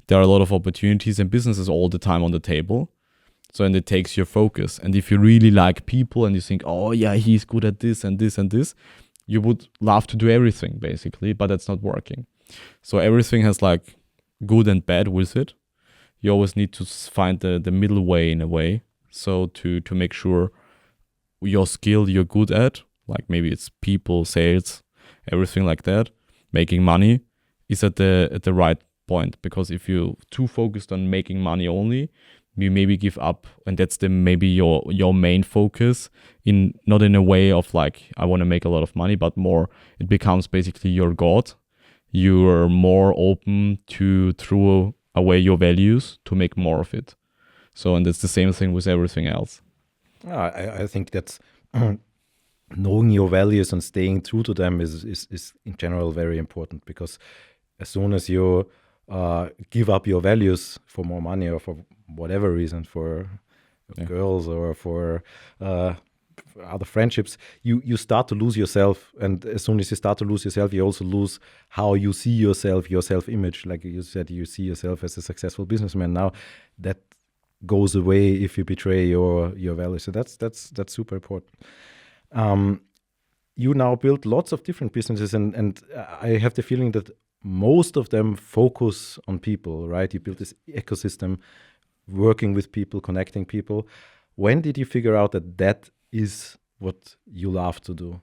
there are a lot of opportunities and businesses all the time on the table. So, and it takes your focus. And if you really like people and you think, oh yeah, he's good at this and this and this, you would love to do everything basically, but that's not working. So everything has like good and bad with it. You always need to find the middle way in a way. So to make sure your skill you're good at, like maybe it's people, sales, everything like that, making money, is at the right point. Because if you're too focused on making money only, you maybe give up, and that's maybe your main focus, in not in a way of like I want to make a lot of money, but more it becomes basically your god. You're more open to throw away your values to make more of it. So, and it's the same thing with everything else. I think that's knowing your values and staying true to them is in general very important, because as soon as you give up your values for more money or for whatever reason, for girls or for other friendships, you start to lose yourself. And as soon as you start to lose yourself, you also lose how you see yourself, your self-image. Like you said, you see yourself as a successful businessman. Now that goes away if you betray your values. So that's super important. You now build lots of different businesses, and I have the feeling that most of them focus on people, right? You build this ecosystem, working with people, connecting people. When did you figure out that is what you love to do?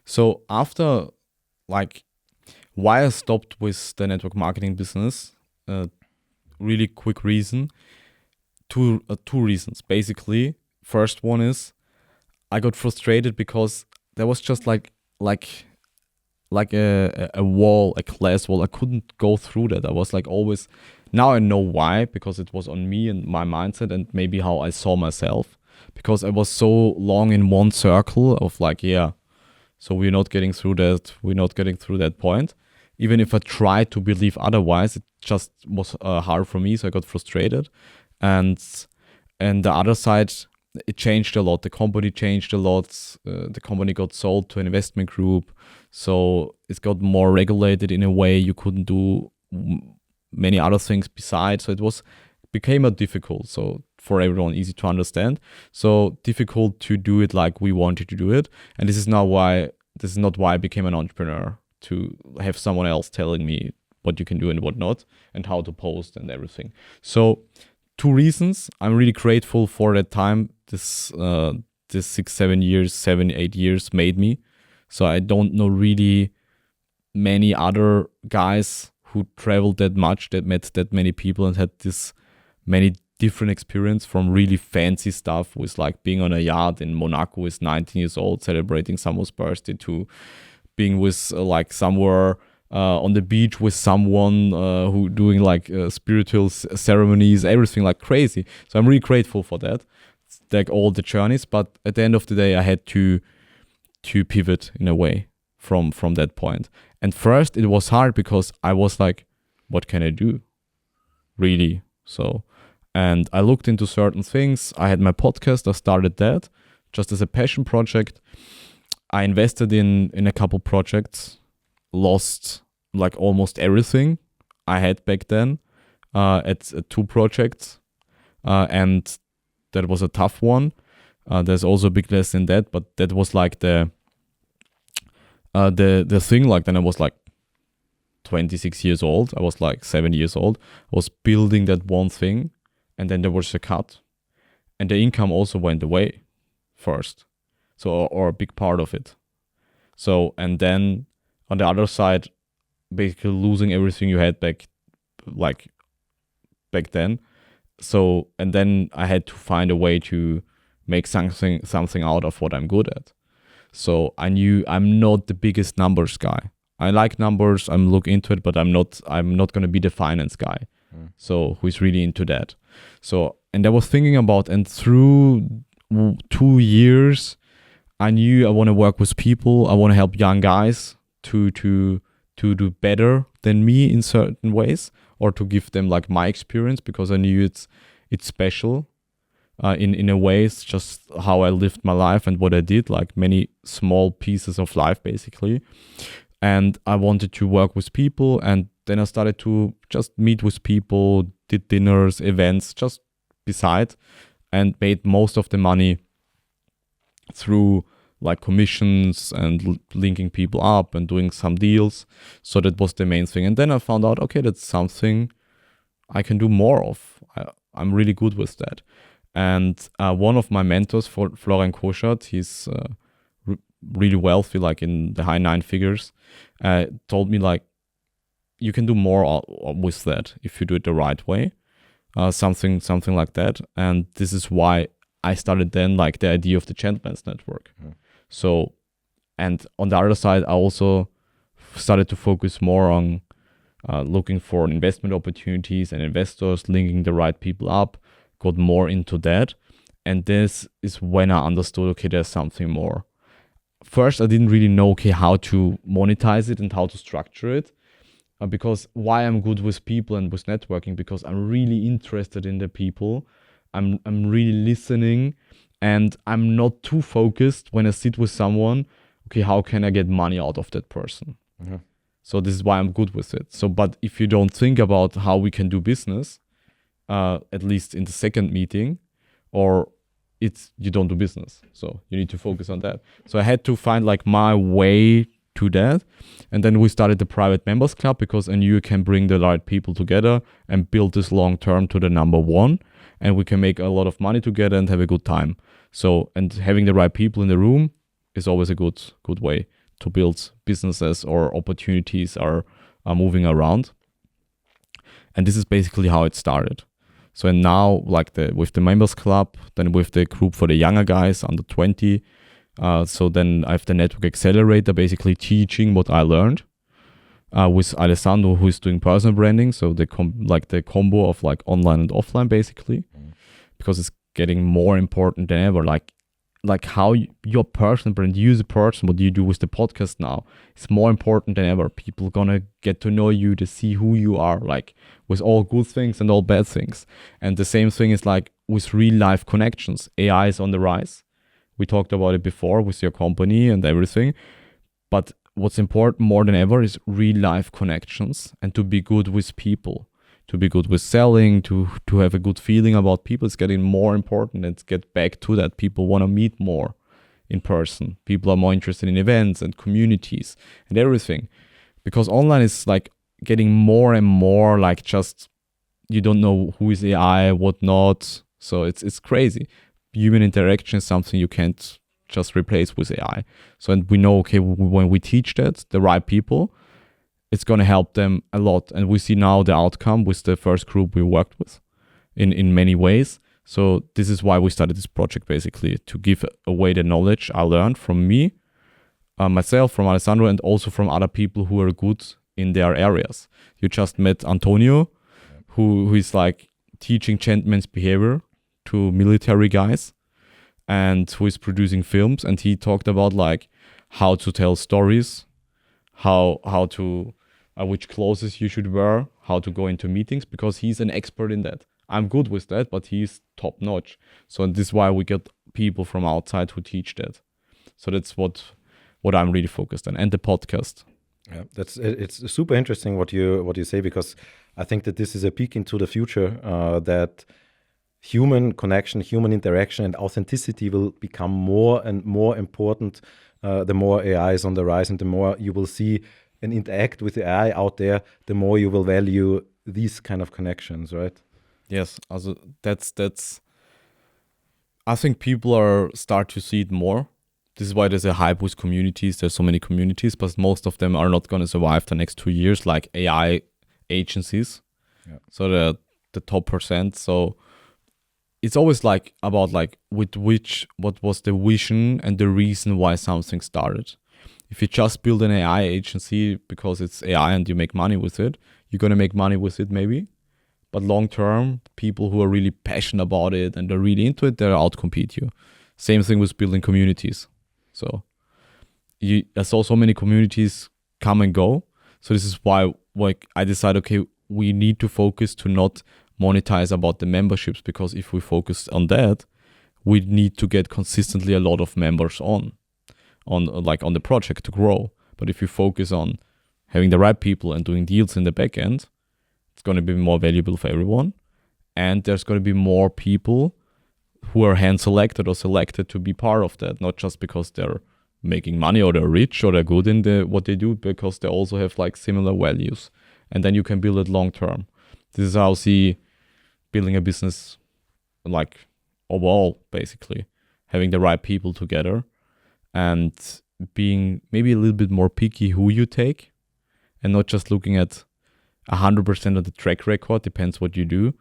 So after, like, why I stopped with the network marketing business, really quick reason, two reasons basically. First one is I got frustrated because there was just like a wall, a glass wall. I couldn't go through that. I was like always, now I know why, because it was on me and my mindset and maybe how I saw myself, because I was so long in one circle of like, yeah, so we're not getting through that point. Even if I tried to believe otherwise, it just was hard for me, so I got frustrated. And the other side, it changed a lot. The company changed a lot. The company got sold to an investment group, so it got more regulated in a way you couldn't do many other things besides. So it became a difficult. So for everyone, easy to understand. So difficult to do it like we wanted to do it. And this is not why I became an entrepreneur, to have someone else telling me what you can do and what not, and how to post and everything. So 2 reasons. I'm really grateful for that time. This 7 8 years made me. So I don't know really many other guys who traveled that much, that met that many people and had this many different experience, from really fancy stuff with like being on a yacht in Monaco with 19 years old celebrating someone's birthday, to being with like somewhere on the beach with someone who doing like spiritual ceremonies, everything like crazy. So I'm really grateful for that, like all the journeys. But at the end of the day, I had to pivot in a way from that point. And first it was hard because I was like, what can I do really? So, and I looked into certain things. I had my podcast, I started that just as a passion project. I invested in a couple projects, lost like almost everything I had back then at 2 projects, and that was a tough one. There's also a big lesson in that, but that was like the thing. Like then I was like 26 years old. I was like 7 years old. I was building that one thing, and then there was a cut, and the income also went away first. So, or a big part of it. So, and then on the other side, basically losing everything you had back then. So, and then I had to find a way to make something out of what I'm good at. So I knew I'm not the biggest numbers guy. I like numbers, I'm looking into it, but I'm not going to be the finance guy. So who is really into that. So, and I was thinking about, and through 2 years, I knew I want to work with people. I want to help young guys to do better than me in certain ways, or to give them like my experience, because I knew it's special. In a way, it's just how I lived my life and what I did, like many small pieces of life basically. And I wanted to work with people, and then I started to just meet with people, did dinners, events, just beside, and made most of the money through like commissions and linking people up and doing some deals. So that was the main thing. And then I found out, okay, that's something I can do more of. I'm really good with that. And one of my mentors, Florian Koschert, he's really wealthy, like in the high 9 figures, told me like, you can do more with that if you do it the right way, something like that. And this is why I started then like the idea of the Gentleman's Network. So, and on the other side, I also started to focus more on looking for investment opportunities and investors, linking the right people up, got more into that. And this is when I understood, okay, there's something more. First, I didn't really know, okay, how to monetize it and how to structure it. Because why I'm good with people and with networking, because I'm really interested in the people. I'm really listening, and I'm not too focused when I sit with someone, okay, how can I get money out of that person? So this is why I'm good with it. So, but if you don't think about how we can do business, at least in the second meeting, or you don't do business. So you need to focus on that. So I had to find like my way to that. And then we started the private members club, because I knew you can bring the right people together and build this long term to the number one. And we can make a lot of money together and have a good time. So, and having the right people in the room is always a good way to build businesses, or opportunities are moving around. And this is basically how it started. So, and now like with the members club, then with the group for the younger guys under 20. So then I have the network accelerator, basically teaching what I learned with Alessandro, who is doing personal branding. So the combo of like online and offline basically, because it's getting more important than ever. Like how your personal brand, you as a person, what do you do with the podcast now? It's more important than ever. People gonna get to know you, to see who you are, like with all good things and all bad things. And the same thing is like with real life connections. AI is on the rise. We talked about it before with your company and everything. But what's important more than ever is real life connections, and to be good with people, to be good with selling, to have a good feeling about people. It's getting more important, and to get back to that. People want to meet more in person. People are more interested in events and communities and everything, because online is like getting more and more like just, you don't know who is AI, what not. So it's crazy. Human interaction is something you can't just replace with AI. So, and we know, okay, when we teach that, the right people, it's going to help them a lot. And we see now the outcome with the first group we worked with. in many ways. So this is why we started this project, basically, to give away the knowledge I learned from me, myself, from Alessandro, and also from other people who are good in their areas. You just met Antonio, who is like teaching gentleman's behavior to military guys, and who is producing films. And he talked about like how to tell stories, how to which clothes you should wear, how to go into meetings, because he's an expert in that. I'm good with that, but he's top notch. So this is why we get people from outside who teach that. So that's what I'm really focused on, and the podcast. Yeah, it's super interesting what you say, because I think that this is a peek into the future, that human connection, human interaction, and authenticity will become more and more important the more AI is on the rise, and the more you will see and interact with the AI out there, the more you will value these kind of connections, right? Yes, also that's. I think people start to see it more. This is why there's a hype with communities. There's so many communities, but most of them are not going to survive the next 2 years, like AI agencies. Yeah. So the top percent. So it's always like about like what was the vision and the reason why something started. If you just build an AI agency because it's AI and you make money with it, you're going to make money with it maybe. But long term, people who are really passionate about it and they're really into it, they'll outcompete you. Same thing with building communities. So I saw so many communities come and go. So this is why like I decided, okay, we need to focus to not monetize about the memberships, because if we focus on that, we need to get consistently a lot of members on the project to grow. But if you focus on having the right people and doing deals in the back end, it's going to be more valuable for everyone. And there's going to be more people who are hand selected or selected to be part of that, not just because they're making money or they're rich or they're good in what they do, because they also have like similar values. And then you can build it long term. This is how I see building a business like overall, basically. Having the right people together and being maybe a little bit more picky who you take, and not just looking at 100% of the track record, depends what you do,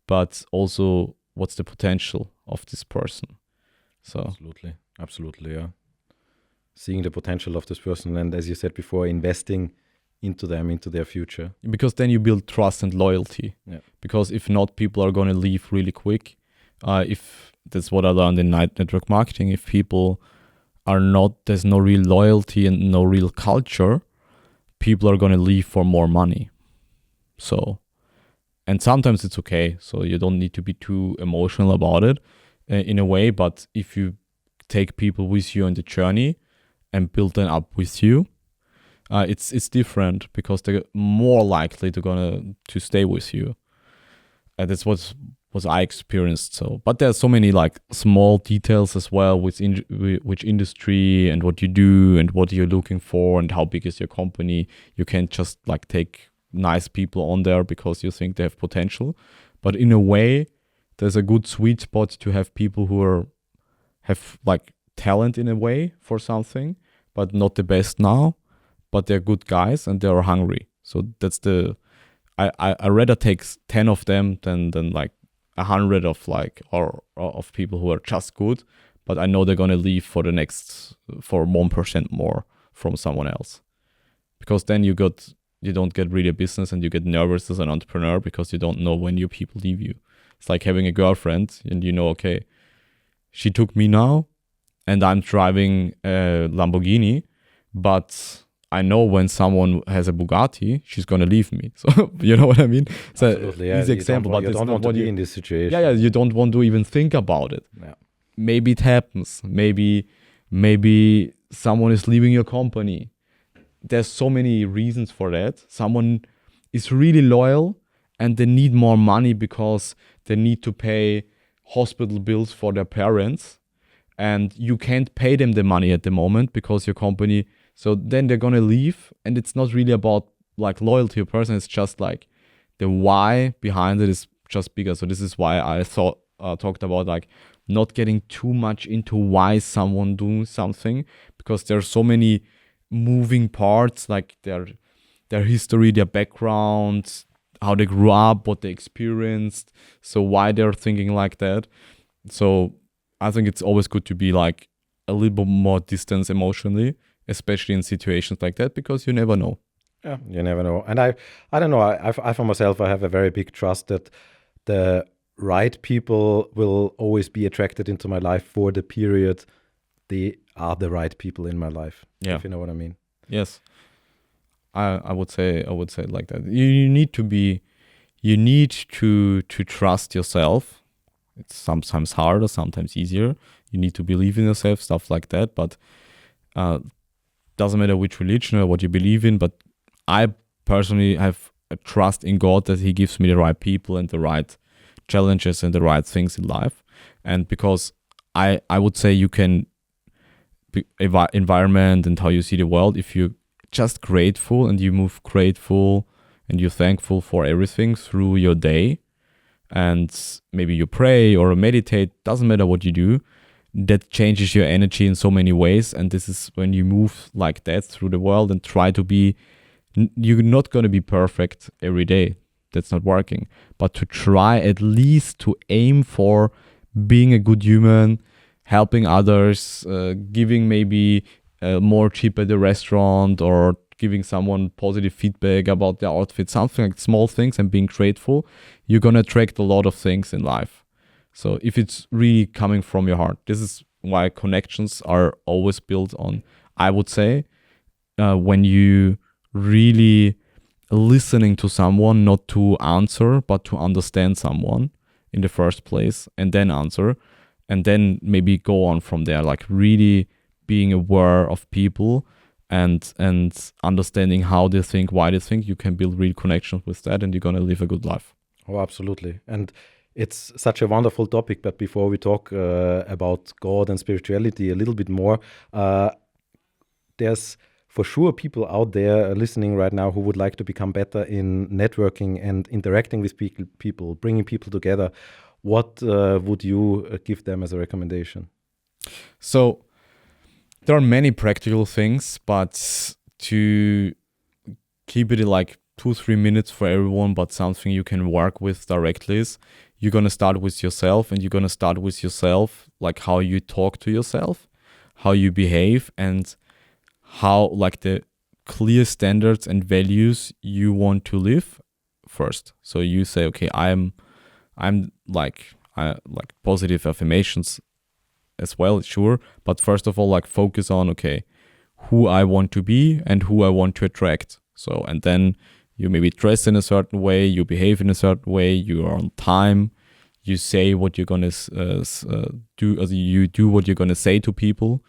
but also what's the potential of this person. So Absolutely, yeah. Seeing the potential of this person, and as you said before, investing into them, into their future. Because then you build trust and loyalty. Yeah. Because if not, people are going to leave really quick. If that's what I learned in network marketing, if people are not, there's no real loyalty and no real culture, people are going to leave for more money. So, and sometimes it's okay. So you don't need to be too emotional about it in a way. But if you take people with you on the journey and build them up with you, it's different, because they're more likely to stay with you. That's what I experienced. So, but there's so many like small details as well with which industry and what you do and what you're looking for and how big is your company. You can't just like take nice people on there because you think they have potential. But in a way, there's a good sweet spot to have people who have like talent in a way for something, but not the best now, but they're good guys and they're hungry. So that's I rather take 10 of them than like 100 of like or of people who are just good, but I know they're gonna leave for 1% more from someone else, because then you don't get really a business and you get nervous as an entrepreneur because you don't know when your people leave you. It's like having a girlfriend and okay, she took me now and I'm driving a Lamborghini, but I know when someone has a Bugatti, she's going to leave me. So, you know what I mean? It's Absolutely, an easy example, but you it's don't not want to what be in this situation. Yeah, you don't want to even think about it. Yeah. Maybe it happens. Maybe someone is leaving your company. There's so many reasons for that. Someone is really loyal and they need more money because they need to pay hospital bills for their parents, and you can't pay them the money at the moment because your company. So then they're gonna leave, and it's not really about like loyalty to a person. It's just like the why behind it is just bigger. So this is why I talked about like not getting too much into why someone doing something, because there's so many moving parts, like their history, their background, how they grew up, what they experienced, so why they're thinking like that. So I think it's always good to be like a little bit more distant emotionally, especially in situations like that, because you never know. Yeah, you never know. And I don't know. I for myself, I have a very big trust that the right people will always be attracted into my life for the period they are the right people in my life. Yeah. If you know what I mean. Yes. I would say it like that. You need to trust yourself. It's sometimes harder, sometimes easier. You need to believe in yourself, stuff like that. But doesn't matter which religion or what you believe in. But I personally have a trust in God that He gives me the right people and the right challenges and the right things in life. And because I would say you can environment and how you see the world, if you're just grateful and you move grateful and you're thankful for everything through your day, and maybe you pray or meditate, doesn't matter what you do, that changes your energy in so many ways. And this is when you move like that through the world and try to be, you're not going to be perfect every day. That's not working. But to try at least to aim for being a good human, helping others, giving maybe more tip at the restaurant, or giving someone positive feedback about their outfit, something like small things, and being grateful, you're going to attract a lot of things in life. So if it's really coming from your heart, this is why connections are always built on, I would say, when you really listening to someone, not to answer, but to understand someone in the first place, and then answer, and then maybe go on from there, like really being aware of people and understanding how they think, why they think. You can build real connections with that, and you're going to live a good life. Oh, absolutely. And it's such a wonderful topic. But before we talk about God and spirituality a little bit more, there's for sure people out there listening right now who would like to become better in networking and interacting with people, bringing people together. What would you give them as a recommendation? So there are many practical things, but to keep it in like 2-3 minutes for everyone, but something you can work with directly is, you're going to start with yourself, and you're going to start with yourself, like how you talk to yourself, how you behave, and how like the clear standards and values you want to live first. So you say, okay, I'm like positive affirmations as well, sure, but first of all, like focus on, okay, who I want to be and who I want to attract. So, and then you maybe dress in a certain way, you behave in a certain way, you are on time, you say what you're gonna do, you do what you're gonna say to people.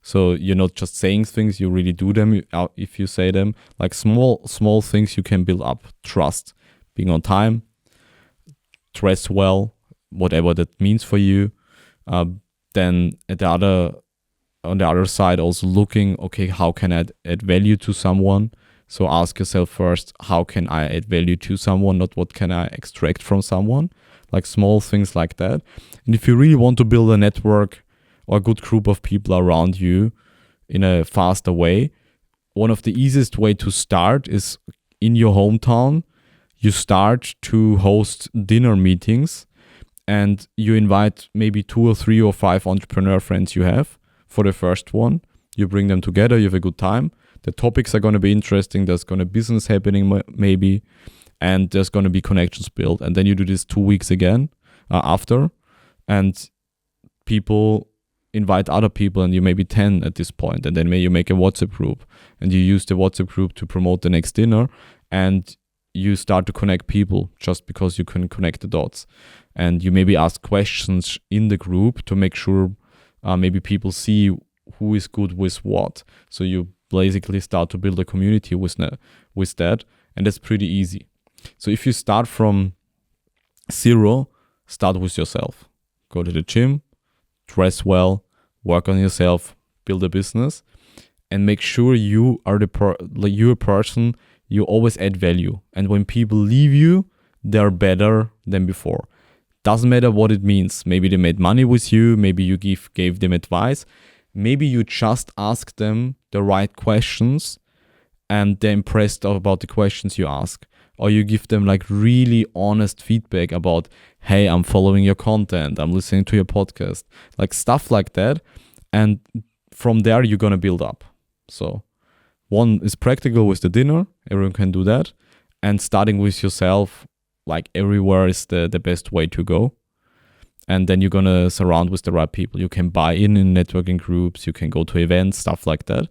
So you're not just saying things, you really do them if you say them. Like small things you can build up trust. Being on time, dress well, whatever that means for you. Then on the other side, also looking, okay, how can I add value to someone? So ask yourself first, how can I add value to someone, not what can I extract from someone? Like small things like that. And if you really want to build a network or a good group of people around you in a faster way, one of the easiest way to start is in your hometown. You start to host dinner meetings, and you invite maybe 2 or 3 or 5 entrepreneur friends you have for the first one. You bring them together, you have a good time. The topics are going to be interesting. There's going to be business happening maybe, and there's going to be connections built. And then you do this 2 weeks again after, and people invite other people, and you maybe 10 at this point. And then maybe you make a WhatsApp group, and you use the WhatsApp group to promote the next dinner, and you start to connect people just because you can connect the dots. And you maybe ask questions in the group to make sure maybe people see who is good with what. So you basically start to build a community with that, and that's pretty easy. So if you start from zero, start with yourself. Go to the gym, dress well, work on yourself, build a business, and make sure you are you're a person, you always add value. And when people leave you, they're better than before. Doesn't matter what it means. Maybe they made money with you, maybe you gave them advice, maybe you just ask them the right questions and they're impressed about the questions you ask. or you give them like really honest feedback about, hey, I'm following your content, I'm listening to your podcast, like stuff like that. And from there, you're going to build up. So one is practical with the dinner. Everyone can do that. And starting with yourself, like everywhere is the best way to go. And then you're going to surround with the right people. You can buy in networking groups. You can go to events, stuff like that.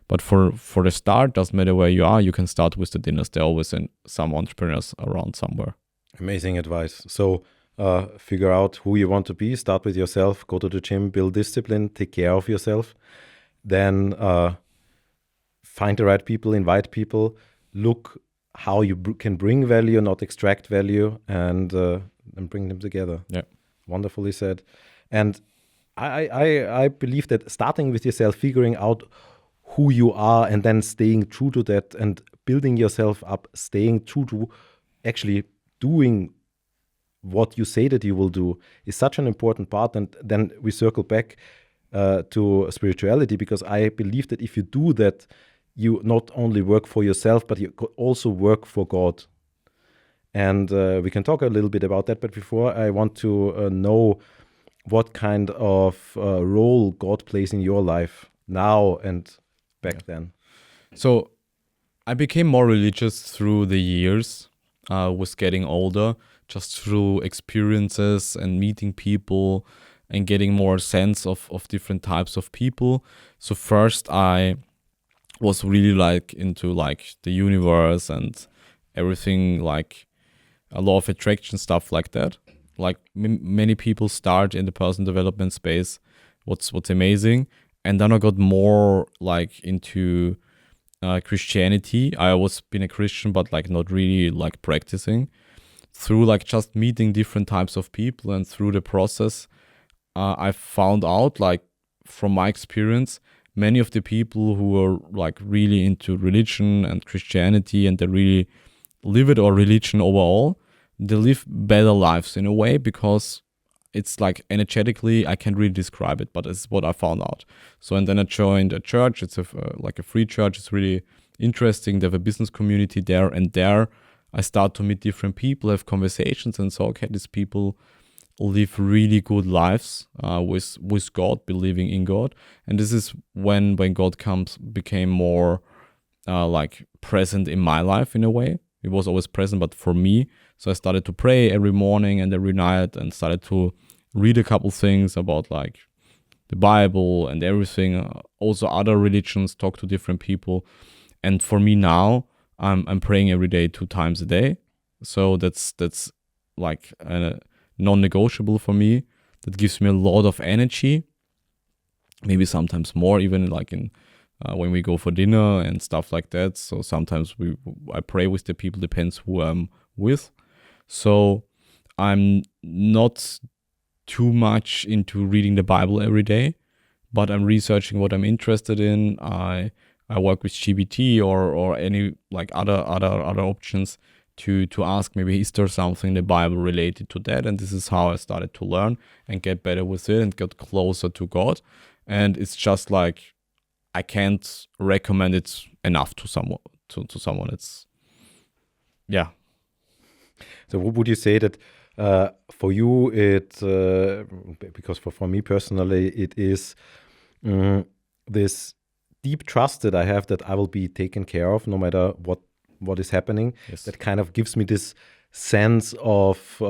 But for the start, doesn't matter where you are, you can start with the dinners. There are always some entrepreneurs around somewhere. Amazing advice. So figure out who you want to be, start with yourself, go to the gym, build discipline, take care of yourself. Then find the right people, invite people, look how you can bring value, not extract value, and bring them together. Yeah. Wonderfully said. And I believe that starting with yourself, figuring out who you are and then staying true to that and building yourself up, staying true to actually doing what you say that you will do is such an important part. And then we circle back to spirituality, because I believe that if you do that, you not only work for yourself, but you also work for God. And we can talk a little bit about that. But before, I want to know what kind of role God plays in your life now and back then. So I became more religious through the years, was getting older, just through experiences and meeting people and getting more sense of different types of people. So first I was really like into like the universe and everything, like a law of attraction, stuff like that. Like many people start in the personal development space. What's amazing. And then I got more like into Christianity. I always been a Christian, but like not really like practicing. Through like just meeting different types of people and through the process, I found out, like from my experience, many of the people who are like really into religion and Christianity and they really live it, or religion overall, they live better lives in a way, because it's like energetically, I can't really describe it, but it's what I found out. So, and then I joined a church. It's like a free church. It's really interesting. They have a business community there, and there I start to meet different people, have conversations, and so, okay, these people live really good lives with God, believing in God. And this is when God became more like present in my life in a way. It was always present, but for me. So I started to pray every morning and every night, and started to read a couple things about like the Bible and everything. Also other religions, talk to different people. And for me now, I'm praying every day 2 times a day. So that's like non-negotiable for me. That gives me a lot of energy. Maybe sometimes more, even like in when we go for dinner and stuff like that. So sometimes I pray with the people, depends who I'm with. So I'm not too much into reading the Bible every day, but I'm researching what I'm interested in. I work with GBT or any like other options to ask, maybe is there something in the Bible related to that? And this is how I started to learn and get better with it and get closer to God. And it's just like, I can't recommend it enough to someone. To someone, it's yeah. So would you say that for you it, because for me personally, it is this deep trust that I have that I will be taken care of no matter what is happening. Yes. That kind of gives me this sense of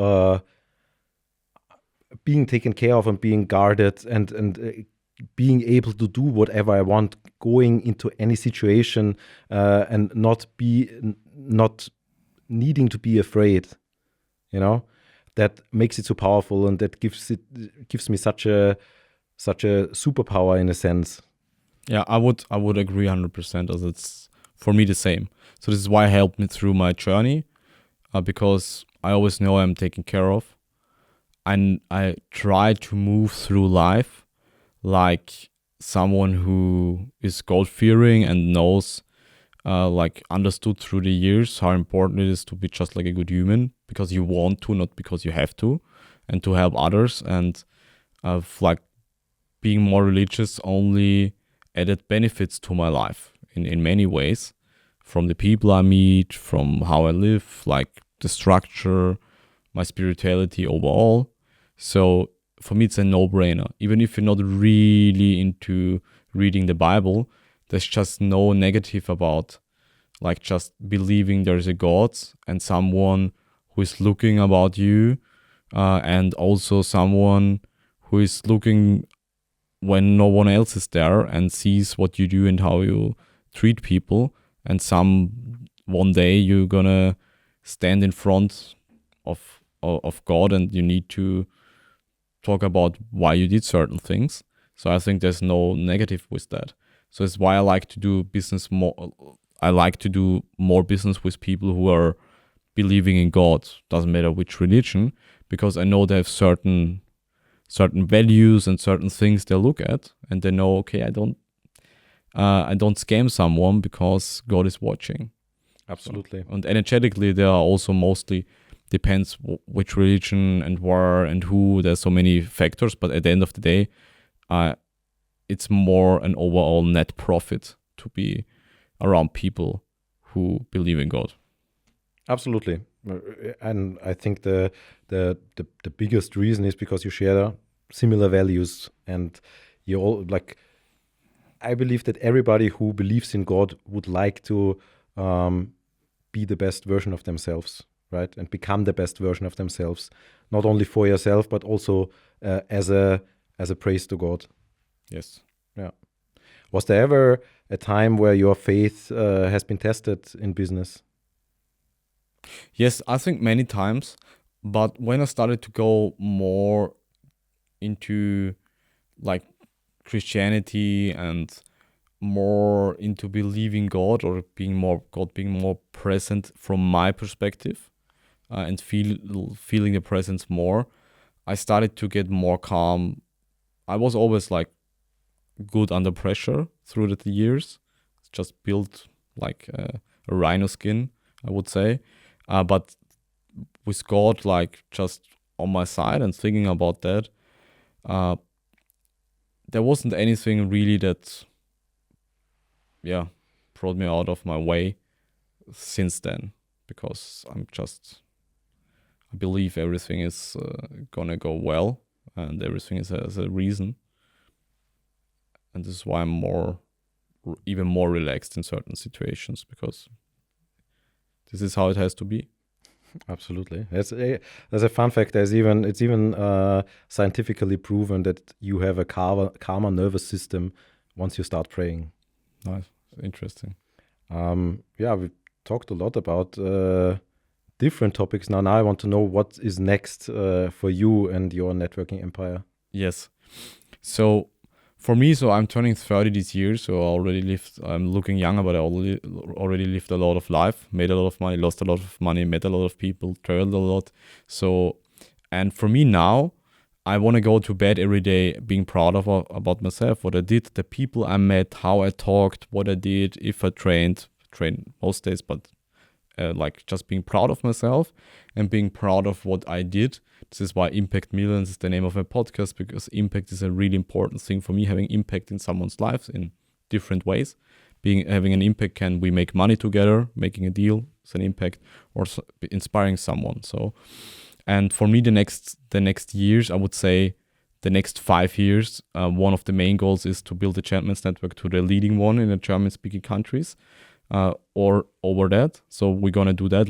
being taken care of and being guarded and being able to do whatever I want, going into any situation and not needing to be afraid. You know, that makes it so powerful, and that gives me such a superpower in a sense. Yeah, I would agree 100%, as it's for me the same. So this is why it helped me through my journey, because I always know I'm taken care of, and I try to move through life like someone who is God-fearing and knows, like understood through the years how important it is to be just like a good human, because you want to, not because you have to, and to help others. And like being more religious only added benefits to my life in many ways. from the people I meet, from how I live, like the structure, my spirituality overall. So for me, it's a no-brainer. Even if you're not really into reading the Bible, there's just no negative about like just believing there's a God and someone who is looking about you, and also someone who is looking when no one else is there and sees what you do and how you treat people. And one day you're gonna stand in front of God and you need to talk about why you did certain things. So I think there's no negative with that. So it's why I like to do business more. I like to do more business with people who are believing in God. Doesn't matter which religion, because I know they have certain values and certain things they look at, and they know, okay, I don't scam someone because God is watching. Absolutely. So, and energetically, they are also mostly depends which religion and where and who. There's so many factors, but at the end of the day, it's more an overall net profit to be around people who believe in God. Absolutely. And I think the biggest reason is because you share similar values, and you all like. I believe that everybody who believes in God would like to be the best version of themselves, right? And become the best version of themselves, not only for yourself, but also as a praise to God. Yes. Yeah. Was there ever a time where your faith has been tested in business? Yes, I think many times. But when I started to go more into like Christianity and more into believing God, or being more present from my perspective, and feeling the presence more, I started to get more calm. I was always like good under pressure through the years. Just built like a rhino skin, I would say. But with God, like just on my side and thinking about that, there wasn't anything really that, brought me out of my way since then, because I believe everything is gonna go well, and everything has a reason. And this is why I'm even more relaxed in certain situations, because this is how it has to be. Absolutely. There's a fun fact. It's even scientifically proven that you have a calmer nervous system once you start praying. Nice. Interesting. We talked a lot about different topics. Now I want to know what is next for you and your networking empire. Yes. So for me, I'm turning 30 this year, so I'm looking younger, but I already lived a lot of life, made a lot of money, lost a lot of money, met a lot of people, traveled a lot. So, and for me now, I want to go to bed every day being proud about myself, what I did, the people I met, how I talked, what I did, if I trained most days, but like just being proud of myself and being proud of what I did. This is why Impact Millions is the name of my podcast, because impact is a really important thing for me, having impact in someone's lives in different ways. Having an impact, can we make money together, making a deal is an impact, or inspiring someone. So, and for me, the next years, I would say the next 5 years, one of the main goals is to build a Champions Network to the leading one in the German-speaking countries, or over that. So we're gonna do that.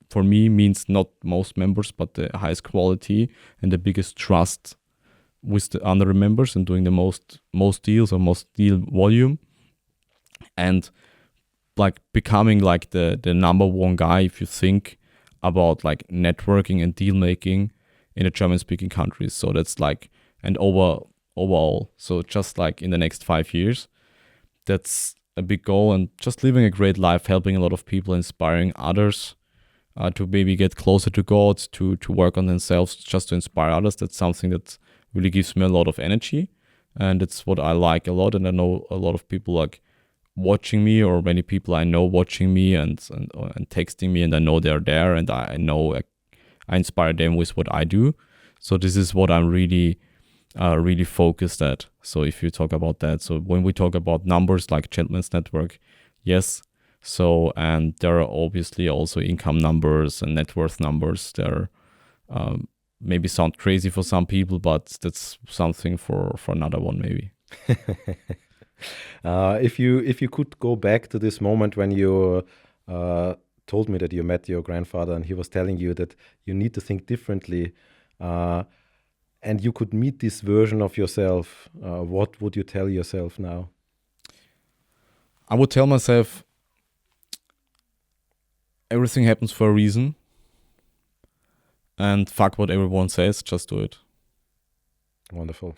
For me, means not most members, but the highest quality and the biggest trust with the other members, and doing the most deals or most deal volume, and like becoming like the number one guy if you think about like networking and deal making in the German speaking countries. So that's like an overall. So just like in the next 5 years, that's a big goal, and just living a great life, helping a lot of people, inspiring others to maybe get closer to God, to work on themselves, just to inspire others. That's something that really gives me a lot of energy, and it's what I like a lot. And I know a lot of people like watching me, or many people I know watching me and texting me, and I know they're there, and I know I inspire them with what I do. So this is what I'm really focused at. So if you talk about that, so when we talk about numbers like Gentleman's Network, yes, So, and there are obviously also income numbers and net worth numbers. They're maybe sound crazy for some people, but that's something for another one maybe. If you could go back to this moment when you told me that you met your grandfather and he was telling you that you need to think differently, and you could meet this version of yourself, what would you tell yourself now? I would tell myself everything happens for a reason, and fuck what everyone says, just do it. Wonderful.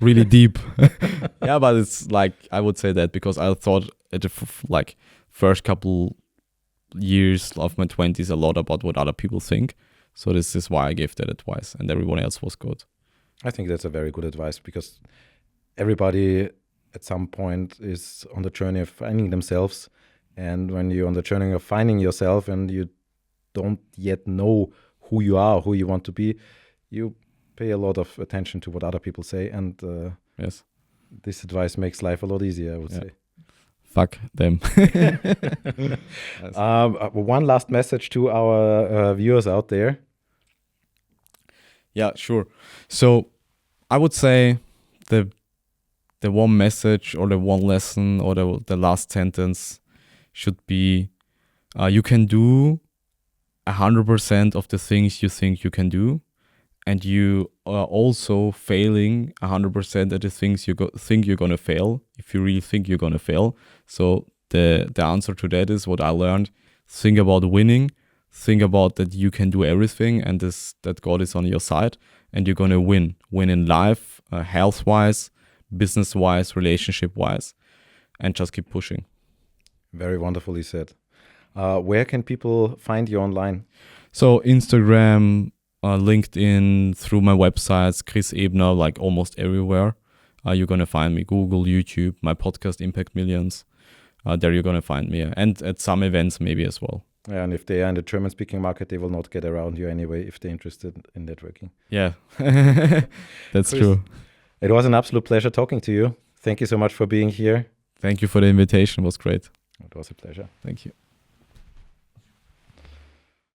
Really deep. Yeah, but it's like, I would say that because I thought at the first couple years of my 20s a lot about what other people think. So this is why I gave that advice, and everyone else was good. I think that's a very good advice, because everybody at some point is on the journey of finding themselves. And when you're on the journey of finding yourself and you don't yet know who you are, who you want to be, you pay a lot of attention to what other people say. And yes, this advice makes life a lot easier, I would say. Fuck them. One last message to our viewers out there. Yeah, sure. So I would say the one message or the one lesson or the last sentence should be, you can do 100% of the things you think you can do, and you are also failing 100% at the things you think you're gonna fail, if you really think you're gonna fail. So the answer to that is what I learned: think about winning, think about that you can do everything, and that God is on your side, and you're gonna win in life, health-wise, business-wise, relationship-wise, and just keep pushing. Very wonderfully said. Where can people find you online? So Instagram, LinkedIn, through my websites, Chris Ebner, like almost everywhere. You're going to find me. Google, YouTube, my podcast, Impact Millions. There you're going to find me. And at some events maybe as well. Yeah, and if they are in the German-speaking market, they will not get around you anyway if they're interested in networking. Yeah, that's Chris, true. It was an absolute pleasure talking to you. Thank you so much for being here. Thank you for the invitation. It was great. It was a pleasure. Thank you.